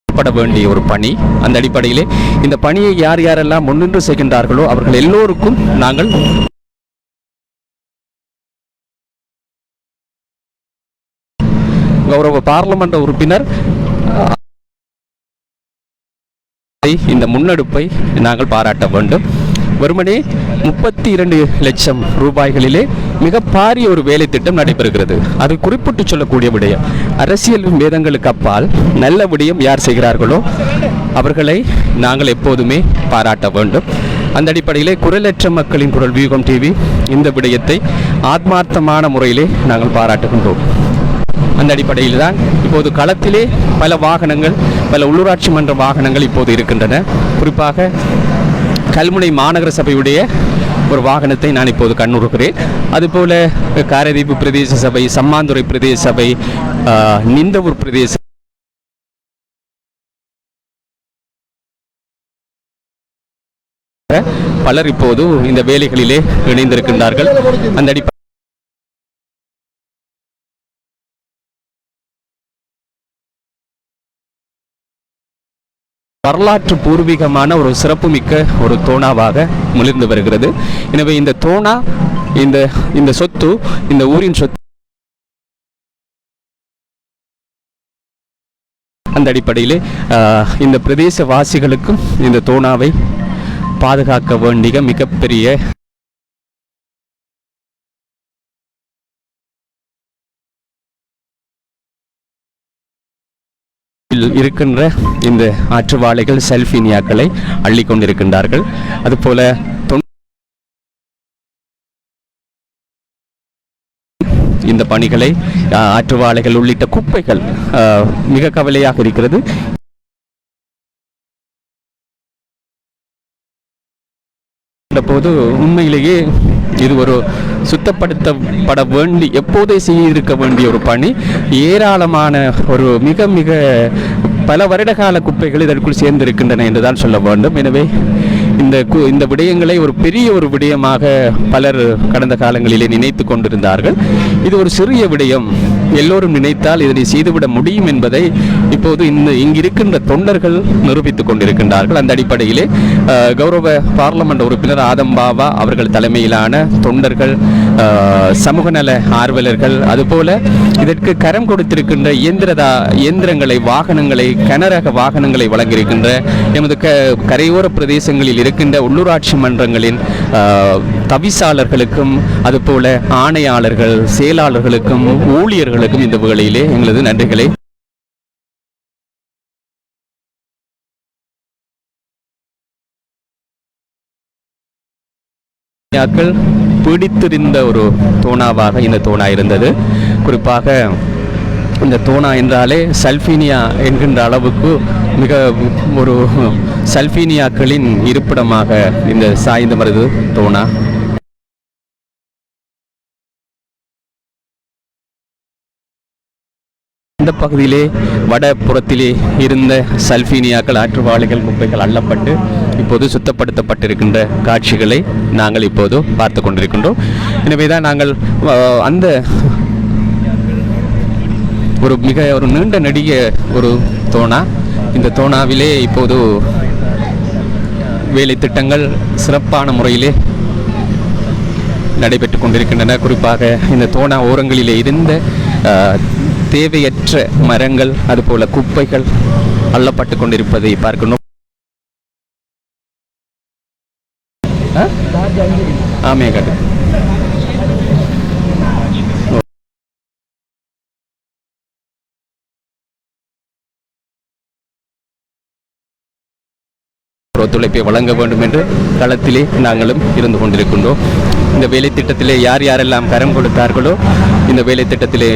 பட வேண்டிய ஒரு பணி. அந்த அடிப்படையிலே இந்த பணியை யார் யாரெல்லாம் முன்னின்று செய்கின்றார்களோ அவர்கள் எல்லோருக்கும் நாங்கள் கௌரவ பாராளுமன்ற உறுப்பினர் இந்த முன்னெடுப்பை நாங்கள் பாராட்ட வேண்டும். வெறுமனே 32 லட்சம் ரூபாய்களிலே மிக பாரிய ஒரு வேலை திட்டம் நடைபெறுகிறது. அது குறிப்பிட்டு சொல்லக்கூடிய விடயம். அரசியல் வேதங்களுக்கு அப்பால் நல்ல விடயம் யார் செய்கிறார்களோ அவர்களை நாங்கள் எப்போதுமே பாராட்ட வேண்டும். அந்த அடிப்படையிலே குரலற்ற மக்களின் குரல் வியூகம் டிவி இந்த விடயத்தை ஆத்மார்த்தமான முறையிலே நாங்கள் பாராட்டுகின்றோம். அந்த அடிப்படையில் தான் இப்போது களத்திலே பல வாகனங்கள், பல உள்ளூராட்சி மன்ற வாகனங்கள் இப்போது இருக்கின்றன. குறிப்பாக கல்முனை மாநகர சபையுடைய ஒரு வாகனத்தை நான் இப்போது கண்ணுறுகிறேன். அதுபோல காரைதீவு பிரதேச சபை, சம்மாந்துறை பிரதேச சபை, நிந்தவூர் பிரதேச பலர் இப்போது இந்த வேலைகளிலே இணைந்திருக்கின்றார்கள். அந்த அடிப்படையில் வரலாற்று பூர்வீகமான ஒரு சிறப்புமிக்க ஒரு தோணாவாக மிளிர்ந்து வருகிறது. எனவே இந்த தோணா, இந்த சொத்து, இந்த ஊரின் சொத்து அந்த அடிப்படையில் இந்த பிரதேசவாசிகளுக்கும் இந்த தோணாவை பாதுகாக்க வேண்டிய மிகப்பெரிய இருக்கின்ற இந்த ஆற்றுவாழைகள் செல்ஃபீனியாக்களை அள்ளிக்கொண்டிருக்கின்றார்கள். அதுபோல இந்த பணிகளை ஆற்றுவாழைகள் உள்ளிட்ட குப்பைகள் மிக கவலையாக இருக்கிறது. போது உண்மையிலேயே இது ஒரு சுத்தப்படுத்தப்பட வேண்டி எப்போதே செய்திருக்க வேண்டிய ஒரு பணி. ஏராளமான ஒரு மிக மிக பல வருடகால குப்பைகள் இதற்குள் சேர்ந்திருக்கின்றன என்றுதான் சொல்ல வேண்டும். எனவே இந்த விடயங்களை ஒரு பெரிய ஒரு விடயமாக பலர் கடந்த காலங்களிலே நினைத்து கொண்டிருந்தார்கள். இது ஒரு சிறிய விடயம், எல்லோரும் நினைத்தால் இதனை செய்துவிட முடியும் என்பதை இப்போது இங்கிருக்கின்ற தொண்டர்கள் நிரூபித்துக் கொண்டிருக்கின்றார்கள். அந்த அடிப்படையிலே கௌரவ பார்லமெண்ட் உறுப்பினர் ஆதம் பாவா அவர்கள் தலைமையிலான தொண்டர்கள், சமூக நல ஆர்வலர்கள், அதுபோல இதற்கு கரம் கொடுத்திருக்கின்ற இயந்திரங்களை, வாகனங்களை, கனரக வாகனங்களை வழங்கியிருக்கின்ற எமது கரையோர பிரதேசங்களில் இருக்கின்ற உள்ளூராட்சி மன்றங்களின் தவிசாளர்களுக்கும், அதுபோல ஆணையாளர்கள், செயலாளர்களுக்கும், ஊழியர்களுக்கும் இந்த வேளையிலே எங்களது நன்றிகளை பிடித்திருந்த ஒரு தோணாவாக இந்த தோணா இருந்தது. குறிப்பாக இந்த தோணா என்றாலே சல்ஃபீனியா என்கின்ற அளவுக்கு மிக ஒரு சல்ஃபீனியாக்களின் இருப்பிடமாக இந்த சாய்ந்தமருது தோணா. இந்த பகுதியிலே வடபுறத்திலே இருந்த சல்ஃபீனியாக்கள், ஆற்றுவாழைகள், குப்பைகள் அள்ளப்பட்டு இப்போது சுத்தப்படுத்தப்பட்டிருக்கின்ற காட்சிகளை நாங்கள் இப்போது பார்த்து கொண்டிருக்கின்றோம். எனவேதான் நாங்கள் அந்த ஒரு நீண்ட நெடிய ஒரு தோணா, இந்த தோணாவிலே இப்போது வேலை திட்டங்கள் சிறப்பான முறையிலே நடைபெற்று கொண்டிருக்கின்றன. குறிப்பாக இந்த தோணா ஓரங்களிலே இருந்த தேவையற்ற மரங்கள், அதுபோல குப்பைகள் அள்ளப்பட்டு கொண்டிருப்பதை பார்க்கணும். ஆமே கட்டு ஒத்துழைப்பை வழங்க வேண்டும் என்று களத்திலே நாங்களும் இருந்து கொண்டிருக்கின்றோம். இந்த வேலை திட்டத்திலே யார் யாரெல்லாம் கரம் கொடுத்தார்களோ, இந்த வேலை திட்டத்திலே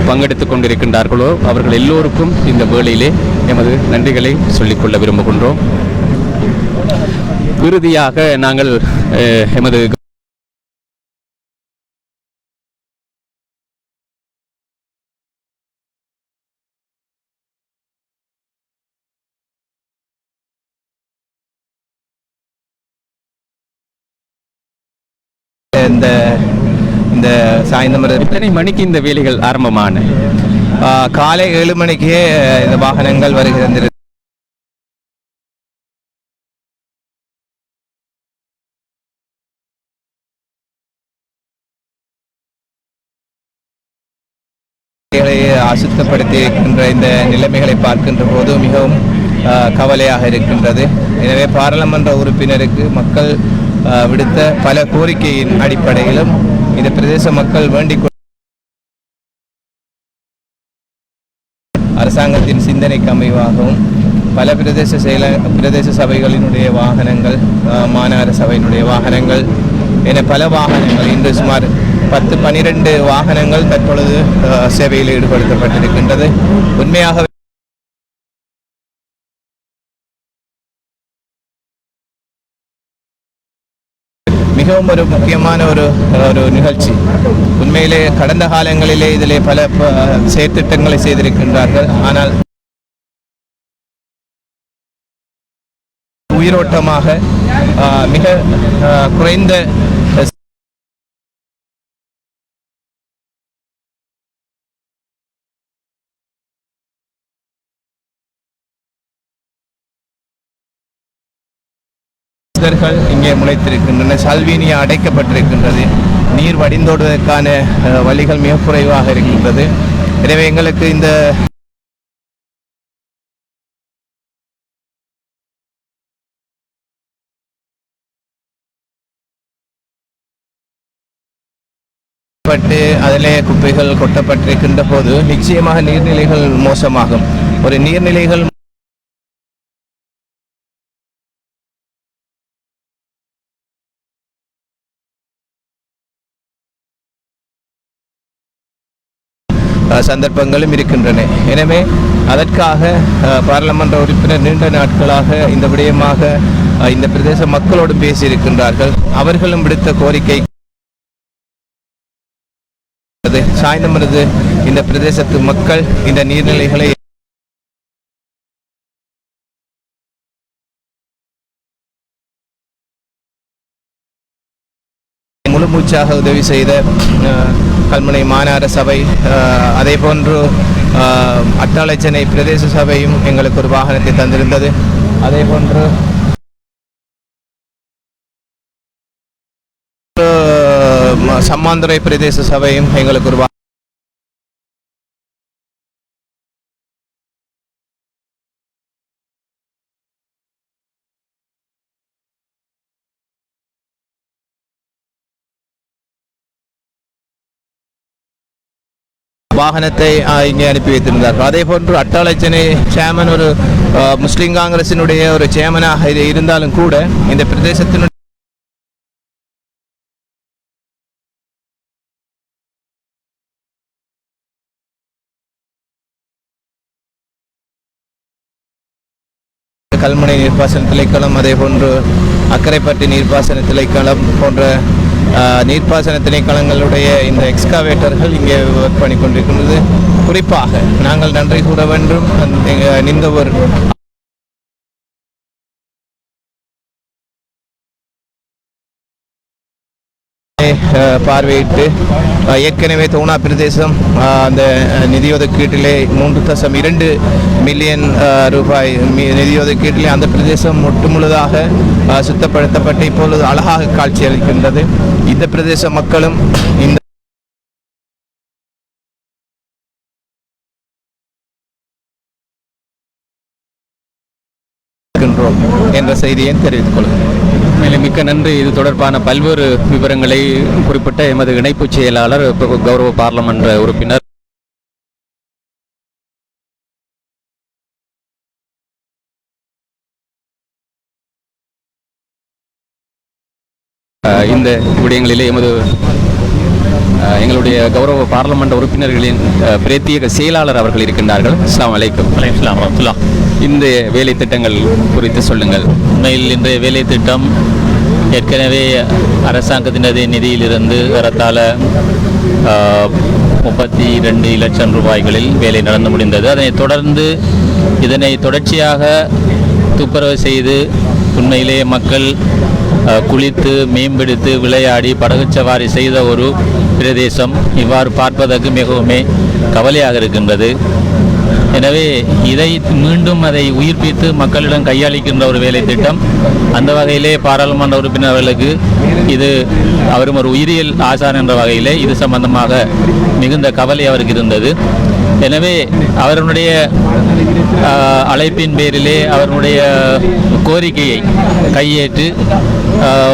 பங்கெடுத்துக் கொண்டிருக்கின்றார்களோ அவர்கள் எல்லோருக்கும் இந்த வேளையிலே எமது நன்றிகளை சொல்லிக்கொள்ள விரும்புகின்றோம். இறுதியாக நாங்கள் எமது இந்த சாயந்தரம் எத்தனை மணிக்கு இந்த வேலைகள் ஆரம்பமான? காலை 7 மணிக்கே இந்த வாகனங்கள் வருகிறது. அசுத்தப்படுத்தி இருக்கின்ற இந்த நிலைமைகளை பார்க்கின்ற போது மிகவும் கவலையாக இருக்கின்றது. எனவே பாராளுமன்ற உறுப்பினருக்கு மக்கள் விடுத்த பல கோரிக்கையின் அடிப்படையிலும் இந்த பிரதேச மக்கள் வேண்டிக் அரசாங்கத்தின் சிந்தனைக்கு அமைவாகவும் பல பிரதேச சபைகளினுடைய வாகனங்கள், மாநகர சபையினுடைய வாகனங்கள் என பல வாகனங்கள் இன்று சுமார் 10-12 வாகனங்கள் தற்பொழுது சேவையில் ஈடுபடுத்தப்பட்டிருக்கின்றது. உண்மையாக மிகவும் ஒரு முக்கியமான ஒரு நிகழ்ச்சி. உண்மையிலே கடந்த காலங்களிலே இதிலே பல செயற்திட்டங்களை செய்திருக்கின்றார்கள். ஆனால் உயிரோட்டமாக மிக குறைந்த இங்கே முளைத்திருக்கின்றன. சல்வீனியா அடைக்கப்பட்டிருக்கின்றது. நீர் வடிந்தோடுவதற்கான வழிகள் மிக குறைவாக இருக்கின்றது. எனவே எங்களுக்கு இந்த மூடப்பட்டு அதிலே குப்பைகள் கொட்டப்பட்டிருக்கின்ற போது நிச்சயமாக நீர்நிலைகள் மோசமாகும். ஒரு நீர்நிலைகள் சந்தர்ப்பங்களும் இருக்கின்றன. எனவே அதற்காக பாராளுமன்ற உறுப்பினர் நீண்ட நாட்களாக இந்த விடயமாக இந்த பிரதேச மக்களோடு பேசியிருக்கின்றார்கள். அவர்களும் விடுத்த கோரிக்கை சாய்ந்தமருது இந்த பிரதேசத்து மக்கள் இந்த நீர்நிலைகளை முழு மூச்சாக உதவி செய்த கல்முனை மாநகர சபை, அதே போன்று அட்டாளச்சனை பிரதேச சபையும் எங்களுக்கு ஒரு வாகனத்தை தந்திருந்தது. அதே போன்று சம்மாந்துறை பிரதேச சபையும் எங்களுக்கு ஒரு வாகனத்தை இங்கே அனுப்பி வைத்திருந்தார்கள். அதே போன்று அட்டாளச்சனை சேர்மன் ஒரு முஸ்லிம் காங்கிரசினுடைய ஒரு சேர்மனாக இருந்தாலும் கூட இந்த பிரதேசத்தினுடைய கல்முனை நீர்ப்பாசன திணைக்களம், அதே போன்று அக்கரைப்பட்டி நீர்ப்பாசன திணைக்களம் போன்ற நீர்ப்பாசன திணைக்களங்களுடைய இந்த எக்ஸ்காவேட்டர்கள் இங்கே ஒர்க் பண்ணி கொண்டிருக்கின்றது. குறிப்பாக நாங்கள் நன்றி கூற வேண்டும் நின்றவர் பார்வையிட்டு ஏற்கனவே தோனா பிரதேசம் அந்த நிதி ஒதுக்கீட்டிலே 3.2 மில்லியன் ரூபாய் நிதி ஒதுக்கீட்டிலே அந்த பிரதேசம் ஒட்டுமுழுதாக சுத்தப்படுத்தப்பட்டு இப்பொழுது அழகாக காட்சி அளிக்கின்றது. இந்த பிரதேச மக்களும் இந்த என்ற செய்தியை தெரிவித்துக் கொள்கிறேன். மேலும் மிக்க நன்றி. இது தொடர்பான பல்வேறு விவரங்களை குறிப்பிட்ட எமது இணைப்பு செயலாளர் கௌரவ பாராளுமன்ற உறுப்பினர் இந்த விடயங்களிலே எங்களுடைய கௌரவ பாராளுமன்ற உறுப்பினர்களின் பிரத்யேக செயலாளர் அவர்கள் இருக்கின்றார்கள். அஸ்ஸலாமு அலைக்கும். வலைக்கம் வரஹ்மத்துல்லாஹ். இந்த வேலை திட்டங்கள் குறித்து சொல்லுங்கள். உண்மையில் இன்றைய வேலை திட்டம் ஏற்கனவே அரசாங்கத்தினது நிதியிலிருந்து ஏறத்தாழ 32 லட்சம் ரூபாய்களில் வேலை நடந்து முடிந்தது. அதனைத் தொடர்ந்து இதனை தொடர்ச்சியாக துப்புரவு செய்து உண்மையிலேயே மக்கள் குளித்து மேம்படுத்தி விளையாடி படகு சவாரி செய்த ஒரு பிரதேசம் இவ்வாறு பார்ப்பதற்கு மிகவும் கவலையாக இருக்கின்றது. எனவே இதை மீண்டும் அதை உயிர்ப்பித்து மக்களிடம் கையாளிக்கின்ற ஒரு வேலை திட்டம். அந்த வகையிலே பாராளுமன்ற உறுப்பினர் அவர்களுக்கு இது அவரும் ஒரு உயிரியல் ஆசான் என்ற வகையிலே இது சம்பந்தமாக மிகுந்த கவலை அவருக்கு இருந்தது. எனவே அவருடைய அழைப்பின் பேரிலே அவருடைய கோரிக்கையை கையேற்று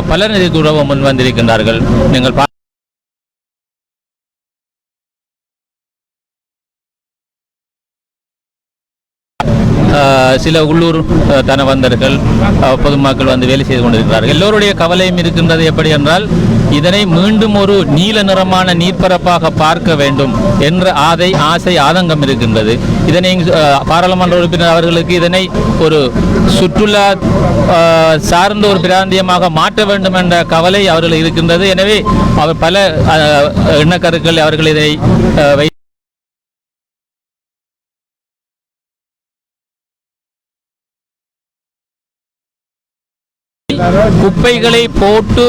பலர் இதற்கு உதவ முன் வந்திருக்கின்றார்கள். நீங்கள் சில உள்ளூர் தனவந்தர்கள் பொதுமக்கள் வந்து வேலை செய்து கொண்டிருக்கிறார்கள். எல்லோருடைய கவலையும் இருக்கின்றது எப்படி என்றால் இதனை மீண்டும் ஒரு நீல நிறமான நீர்ப்பரப்பாக பார்க்க வேண்டும் என்ற ஆசை ஆதங்கம் இருக்கின்றது. இதனை பாராளுமன்ற உறுப்பினர் அவர்களுக்கு இதனை ஒரு சுற்றுலா சார்ந்த ஒரு பிராந்தியமாக மாற்ற வேண்டும் என்ற கவலை அவர்கள் இருக்கின்றது. எனவே அவர் பல எண்ணக்கருக்கள் அவர்கள் இதை குப்பைகளை போட்டு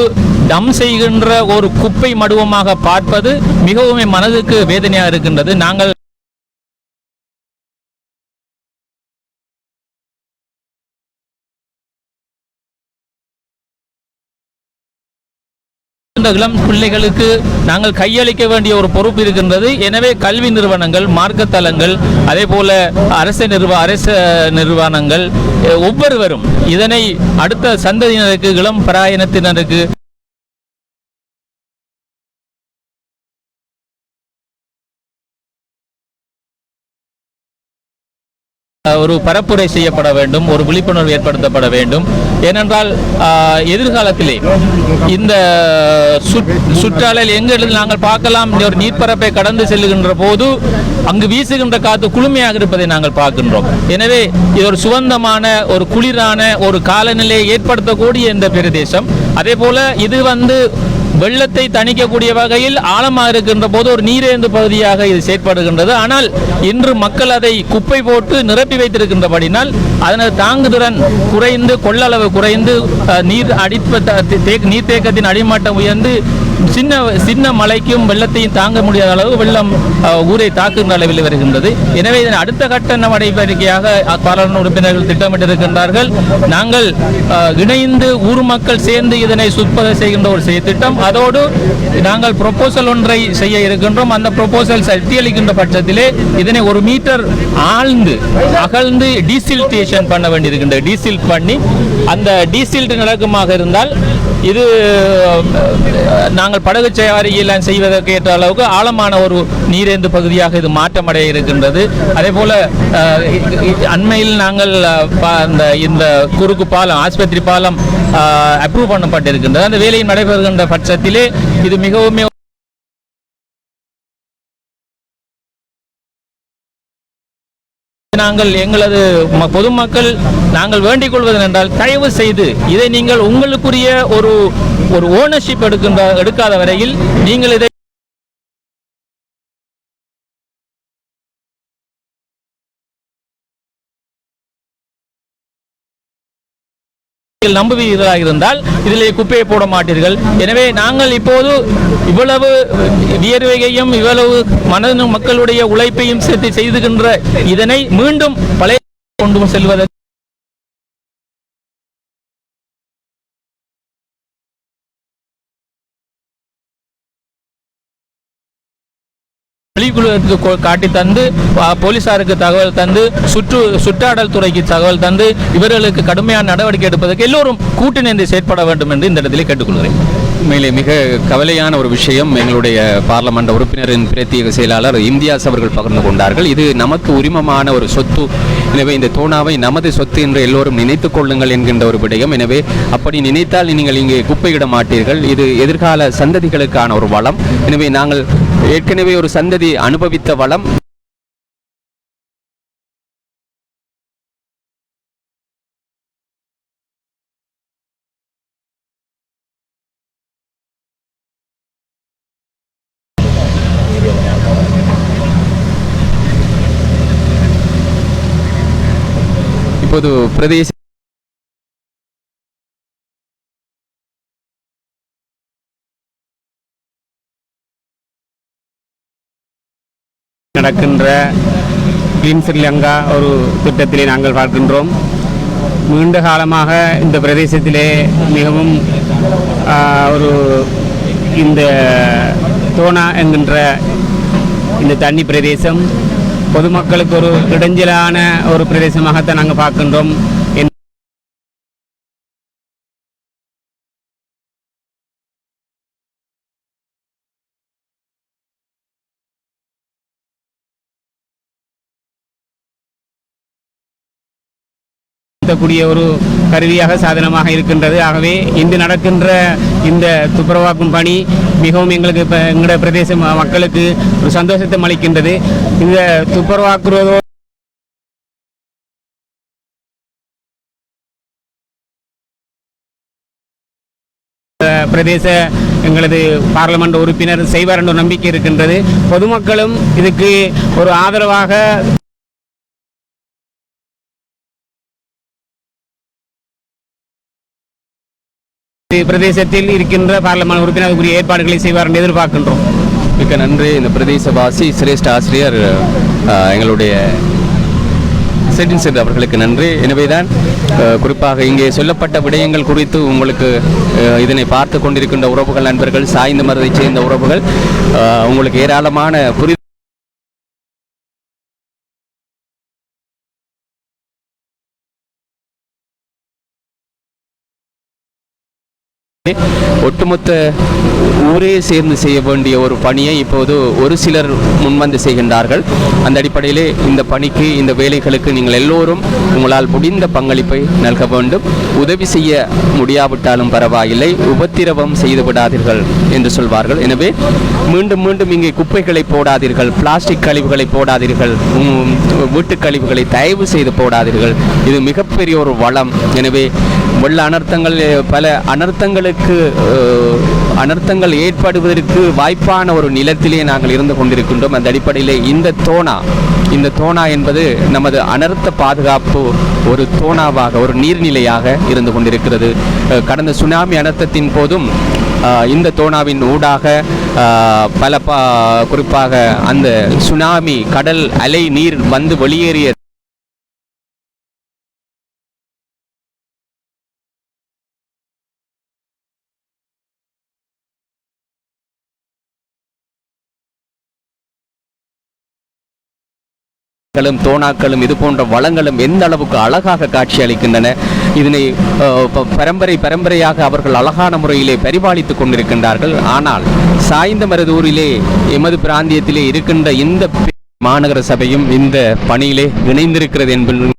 டம் செய்கின்ற ஒரு குப்பை மடுவமாக பார்ப்பது மிகவும் மனதுக்கு வேதனையாக இருக்கின்றது. நாங்கள் இளம் பிள்ளைகளுக்கு நாங்கள் கையளிக்க வேண்டிய ஒரு பொறுப்பு இருக்கின்றது. எனவே கல்வி நிறுவனங்கள், மார்க்கத்தலங்கள், அதே போல அரச நிறுவனங்கள் ஒவ்வொருவரும் இதனை அடுத்த சந்ததியினருக்கு, இளம் பிராயத்தினருக்கு ஒரு பரப்புரை செய்யப்பட வேண்டும், ஒரு விழிப்புணர்வு ஏற்படுத்தப்பட வேண்டும். ஏனென்றால் எதிர்காலத்திலே இந்த சுற்றாடல் எங்களில் நாங்கள் பார்க்கலாம், ஒரு நீர்ப்பரப்பை கடந்து செல்லுகின்ற போது அங்கு வீசுகின்ற காற்று குளுமையாக இருப்பதை நாங்கள் பார்க்கின்றோம். எனவே இது ஒரு சுதந்திரமான ஒரு குளிரான ஒரு காலநிலையை ஏற்படுத்தக்கூடிய இந்த பிரதேசம். அதே போல இது வெள்ளத்தை தணிக்கக்கூடிய வகையில் ஆழமாக இருக்கின்ற போது ஒரு நீரேந்து பகுதியாக இது செயற்படுகின்றது. ஆனால் இன்று மக்கள் அதை குப்பை போட்டு நிரப்பி வைத்திருக்கின்றபடினால் அதனது தாங்குதிறன் குறைந்து, கொள்ளளவு குறைந்து, நீர்த்தேக்கத்தின் அடிமட்டம் உயர்ந்து சின்ன மழைக்கும் வெள்ளத்தையும் தாங்க முடியாத அளவு வெள்ளம் ஊரை தாக்குகின்ற அளவில் வருகின்றது. எனவே இதன் அடுத்த கட்ட நடவடிக்கையாக பாராளுமன்ற உறுப்பினர்கள் திட்டமிட்டிருக்கின்றார்கள். நாங்கள் இணைந்து ஊர் மக்கள் சேர்ந்து இதனை சுத்தம் செய்கின்ற ஒரு திட்டம். அதோடு நாங்கள் ப்ரொபோசல் ஒன்றை செய்ய இருக்கின்றோம். அந்த ப்ரொபோசல் சக்தியளிக்கின்ற பட்சத்திலே இதனை 1 மீட்டர் ஆழ்ந்து அகழ்ந்து டீசில்டேஷன் பண்ண வேண்டியிருக்கின்றது. டீசில் பண்ணி அந்த டீசில்ட் நடக்குமாக இருந்தால் இது நாங்கள் படகு சவாரியெல்லாம் செய்வதற்கு ஏற்ற அளவுக்கு ஆழமான ஒரு நீரேந்து பகுதியாக இது மாற்றமடைய இருக்கின்றது. அதே போல அண்மையில் நாங்கள் இந்த குறுக்கு பாலம், ஆஸ்பத்திரி பாலம் அப்ரூவ் பண்ணப்பட்டிருக்கின்றது. அந்த வேலை நடைபெறுகின்ற பட்சத்திலே இது மிகவும் நாங்கள் எங்களது பொதுமக்கள் நாங்கள் வேண்டிக் கொள்வது என்றால், தயவு செய்து இதை நீங்கள் உங்களுக்குரிய ஒரு ஓனர்ஷிப் எடுக்காத வரையில் நீங்கள் இதை நம்புவீர்களாக இருந்தால் இதிலே குப்பையை போட மாட்டீர்கள். எனவே நாங்கள் இப்போது இவ்வளவு வியர்வையையும் இவ்வளவு மக்களுடைய உழைப்பையும் சேர்த்து செய்துகின்ற இதனை மீண்டும் பழைய கொண்டு செல்வதற்கு வெளிக்குழுவிற்கு காட்டி தந்து, போலீசாருக்கு தகவல் தந்து, சுற்றாடல் துறைக்கு தகவல் தந்து இவர்களுக்கு கடுமையான நடவடிக்கை எடுப்பதற்கு எல்லோரும் கூட்டிணைந்து செயற்பட வேண்டும் என்று இந்த இடத்திலே கேட்டுக்கொள்கிறேன். உண்மையிலே மிக கவலையான ஒரு விஷயம் எங்களுடைய பார்லமெண்ட் உறுப்பினரின் பிரத்யேக செயலாளர் இம்தியாஸ் அவர்கள் பகிர்ந்து கொண்டார்கள். இது நமக்கு உரிமமான ஒரு சொத்து. எனவே இந்த தோணாவை நமது சொத்து என்று எல்லோரும் நினைத்துக் கொள்ளுங்கள் என்கின்ற ஒரு விடயம். எனவே அப்படி நினைத்தால் நீங்கள் இங்கே குப்பையிட மாட்டீர்கள். இது எதிர்கால சந்ததிகளுக்கான ஒரு வளம். எனவே நாங்கள் ஏற்கனவே ஒரு சந்ததி அனுபவித்த வளம். இப்போது பிரதேச நடக்கின்ற கிளீன் ஸ்ரீலங்கா ஒரு திட்டத்திலே நாங்கள் பார்க்கின்றோம். நீண்ட காலமாக இந்த பிரதேசத்திலே மிகவும் இந்த தோணா என்கின்ற இந்த தண்ணி பிரதேசம் பொதுமக்களுக்கு ஒரு இடைஞ்சலான ஒரு பிரதேசமாகத்தான் நாங்கள் பார்க்கின்றோம். கூடிய ஒரு கருவியாக சாதனமாக இருக்கின்றது. ஆகவே இன்று நடக்கின்ற இந்த துப்புரவாக்கும் பணி மிகவும் எங்களுக்கு எங்களுடைய பிரதேச மக்களுக்கு ஒரு சந்தோஷத்தை அளிக்கின்றது. இந்த துப்புரவாக்குறதோ பிரதேச எங்களது பார்லமெண்ட் உறுப்பினர் செய்வார் என்ற நம்பிக்கை இருக்கின்றது. பொதுமக்களும் இதுக்கு ஒரு ஆதரவாக பிரதேசத்தில் இருக்கின்ற பார்லமெண்ட் உறுப்பினருக்குரிய ஏற்பாடுகளை செய்வார் என்று எதிர்பார்க்கின்றோம். மிக்க நன்றி. இந்த பிரதேசவாசி சிரேஷ்ட ஆசிரியர் எங்களுடைய செட்டின் அவர்களுக்கு நன்றி. எனவேதான் குறிப்பாக இங்கே சொல்லப்பட்ட விடயங்கள் குறித்து உங்களுக்கு இதனை பார்த்து கொண்டிருக்கின்ற உறவுகள், நண்பர்கள், சாய்ந்த மரத்தை சேர்ந்த உறவுகள் உங்களுக்கு ஏராளமான ஒட்டுமொத்த ஊரே சேர்ந்து செய்ய வேண்டிய ஒரு பணியை இப்போது ஒரு சிலர் முன்வந்து செய்கின்றார்கள். அந்த அடிப்படையிலே இந்த பணிக்கு, இந்த வேலைகளுக்கு நீங்கள் எல்லோரும் உங்களால் முடிந்த பங்களிப்பை நல்க வேண்டும். உதவி செய்ய முடியாவிட்டாலும் பரவாயில்லை, உபத்திரவம் செய்து விடாதீர்கள் என்று சொல்வார்கள். எனவே மீண்டும் மீண்டும் இங்கே குப்பைகளை போடாதீர்கள், பிளாஸ்டிக் கழிவுகளை போடாதீர்கள், வீட்டு கழிவுகளை தயவு செய்து போடாதீர்கள். இது மிகப்பெரிய ஒரு வளம். எனவே வெள்ள அனர்த்தங்கள், பல அனர்த்தங்கள் ஏற்படுவதற்கு வாய்ப்பான ஒரு நிலத்திலே நாங்கள் இருந்து கொண்டிருக்கின்றோம். அந்த அடிப்படையிலே இந்த தோனா என்பது நமது அனர்த்த பாதுகாப்பு ஒரு தோனாவாக, ஒரு நீர்நிலையாக இருந்து கொண்டிருக்கிறது. கடந்த சுனாமி அனர்த்தத்தின் போதும் இந்த தோனாவின் ஊடாக குறிப்பாக அந்த சுனாமி கடல் அலை நீர் வந்து வெளியேறிய தோனாக்களும் இது போன்ற வளங்களும் எந்த அளவுக்கு அழகாக காட்சி அளிக்கின்றன. இதனை பரம்பரையாக அவர்கள் அழகான முறையிலே பரிபாலித்துக் கொண்டிருக்கின்றார்கள். ஆனால் சாய்ந்தமருதூரிலே, எமது பிராந்தியத்திலே இருக்கின்ற இந்த மாநகர சபையும் இந்த பணியிலே இணைந்திருக்கிறது என்பது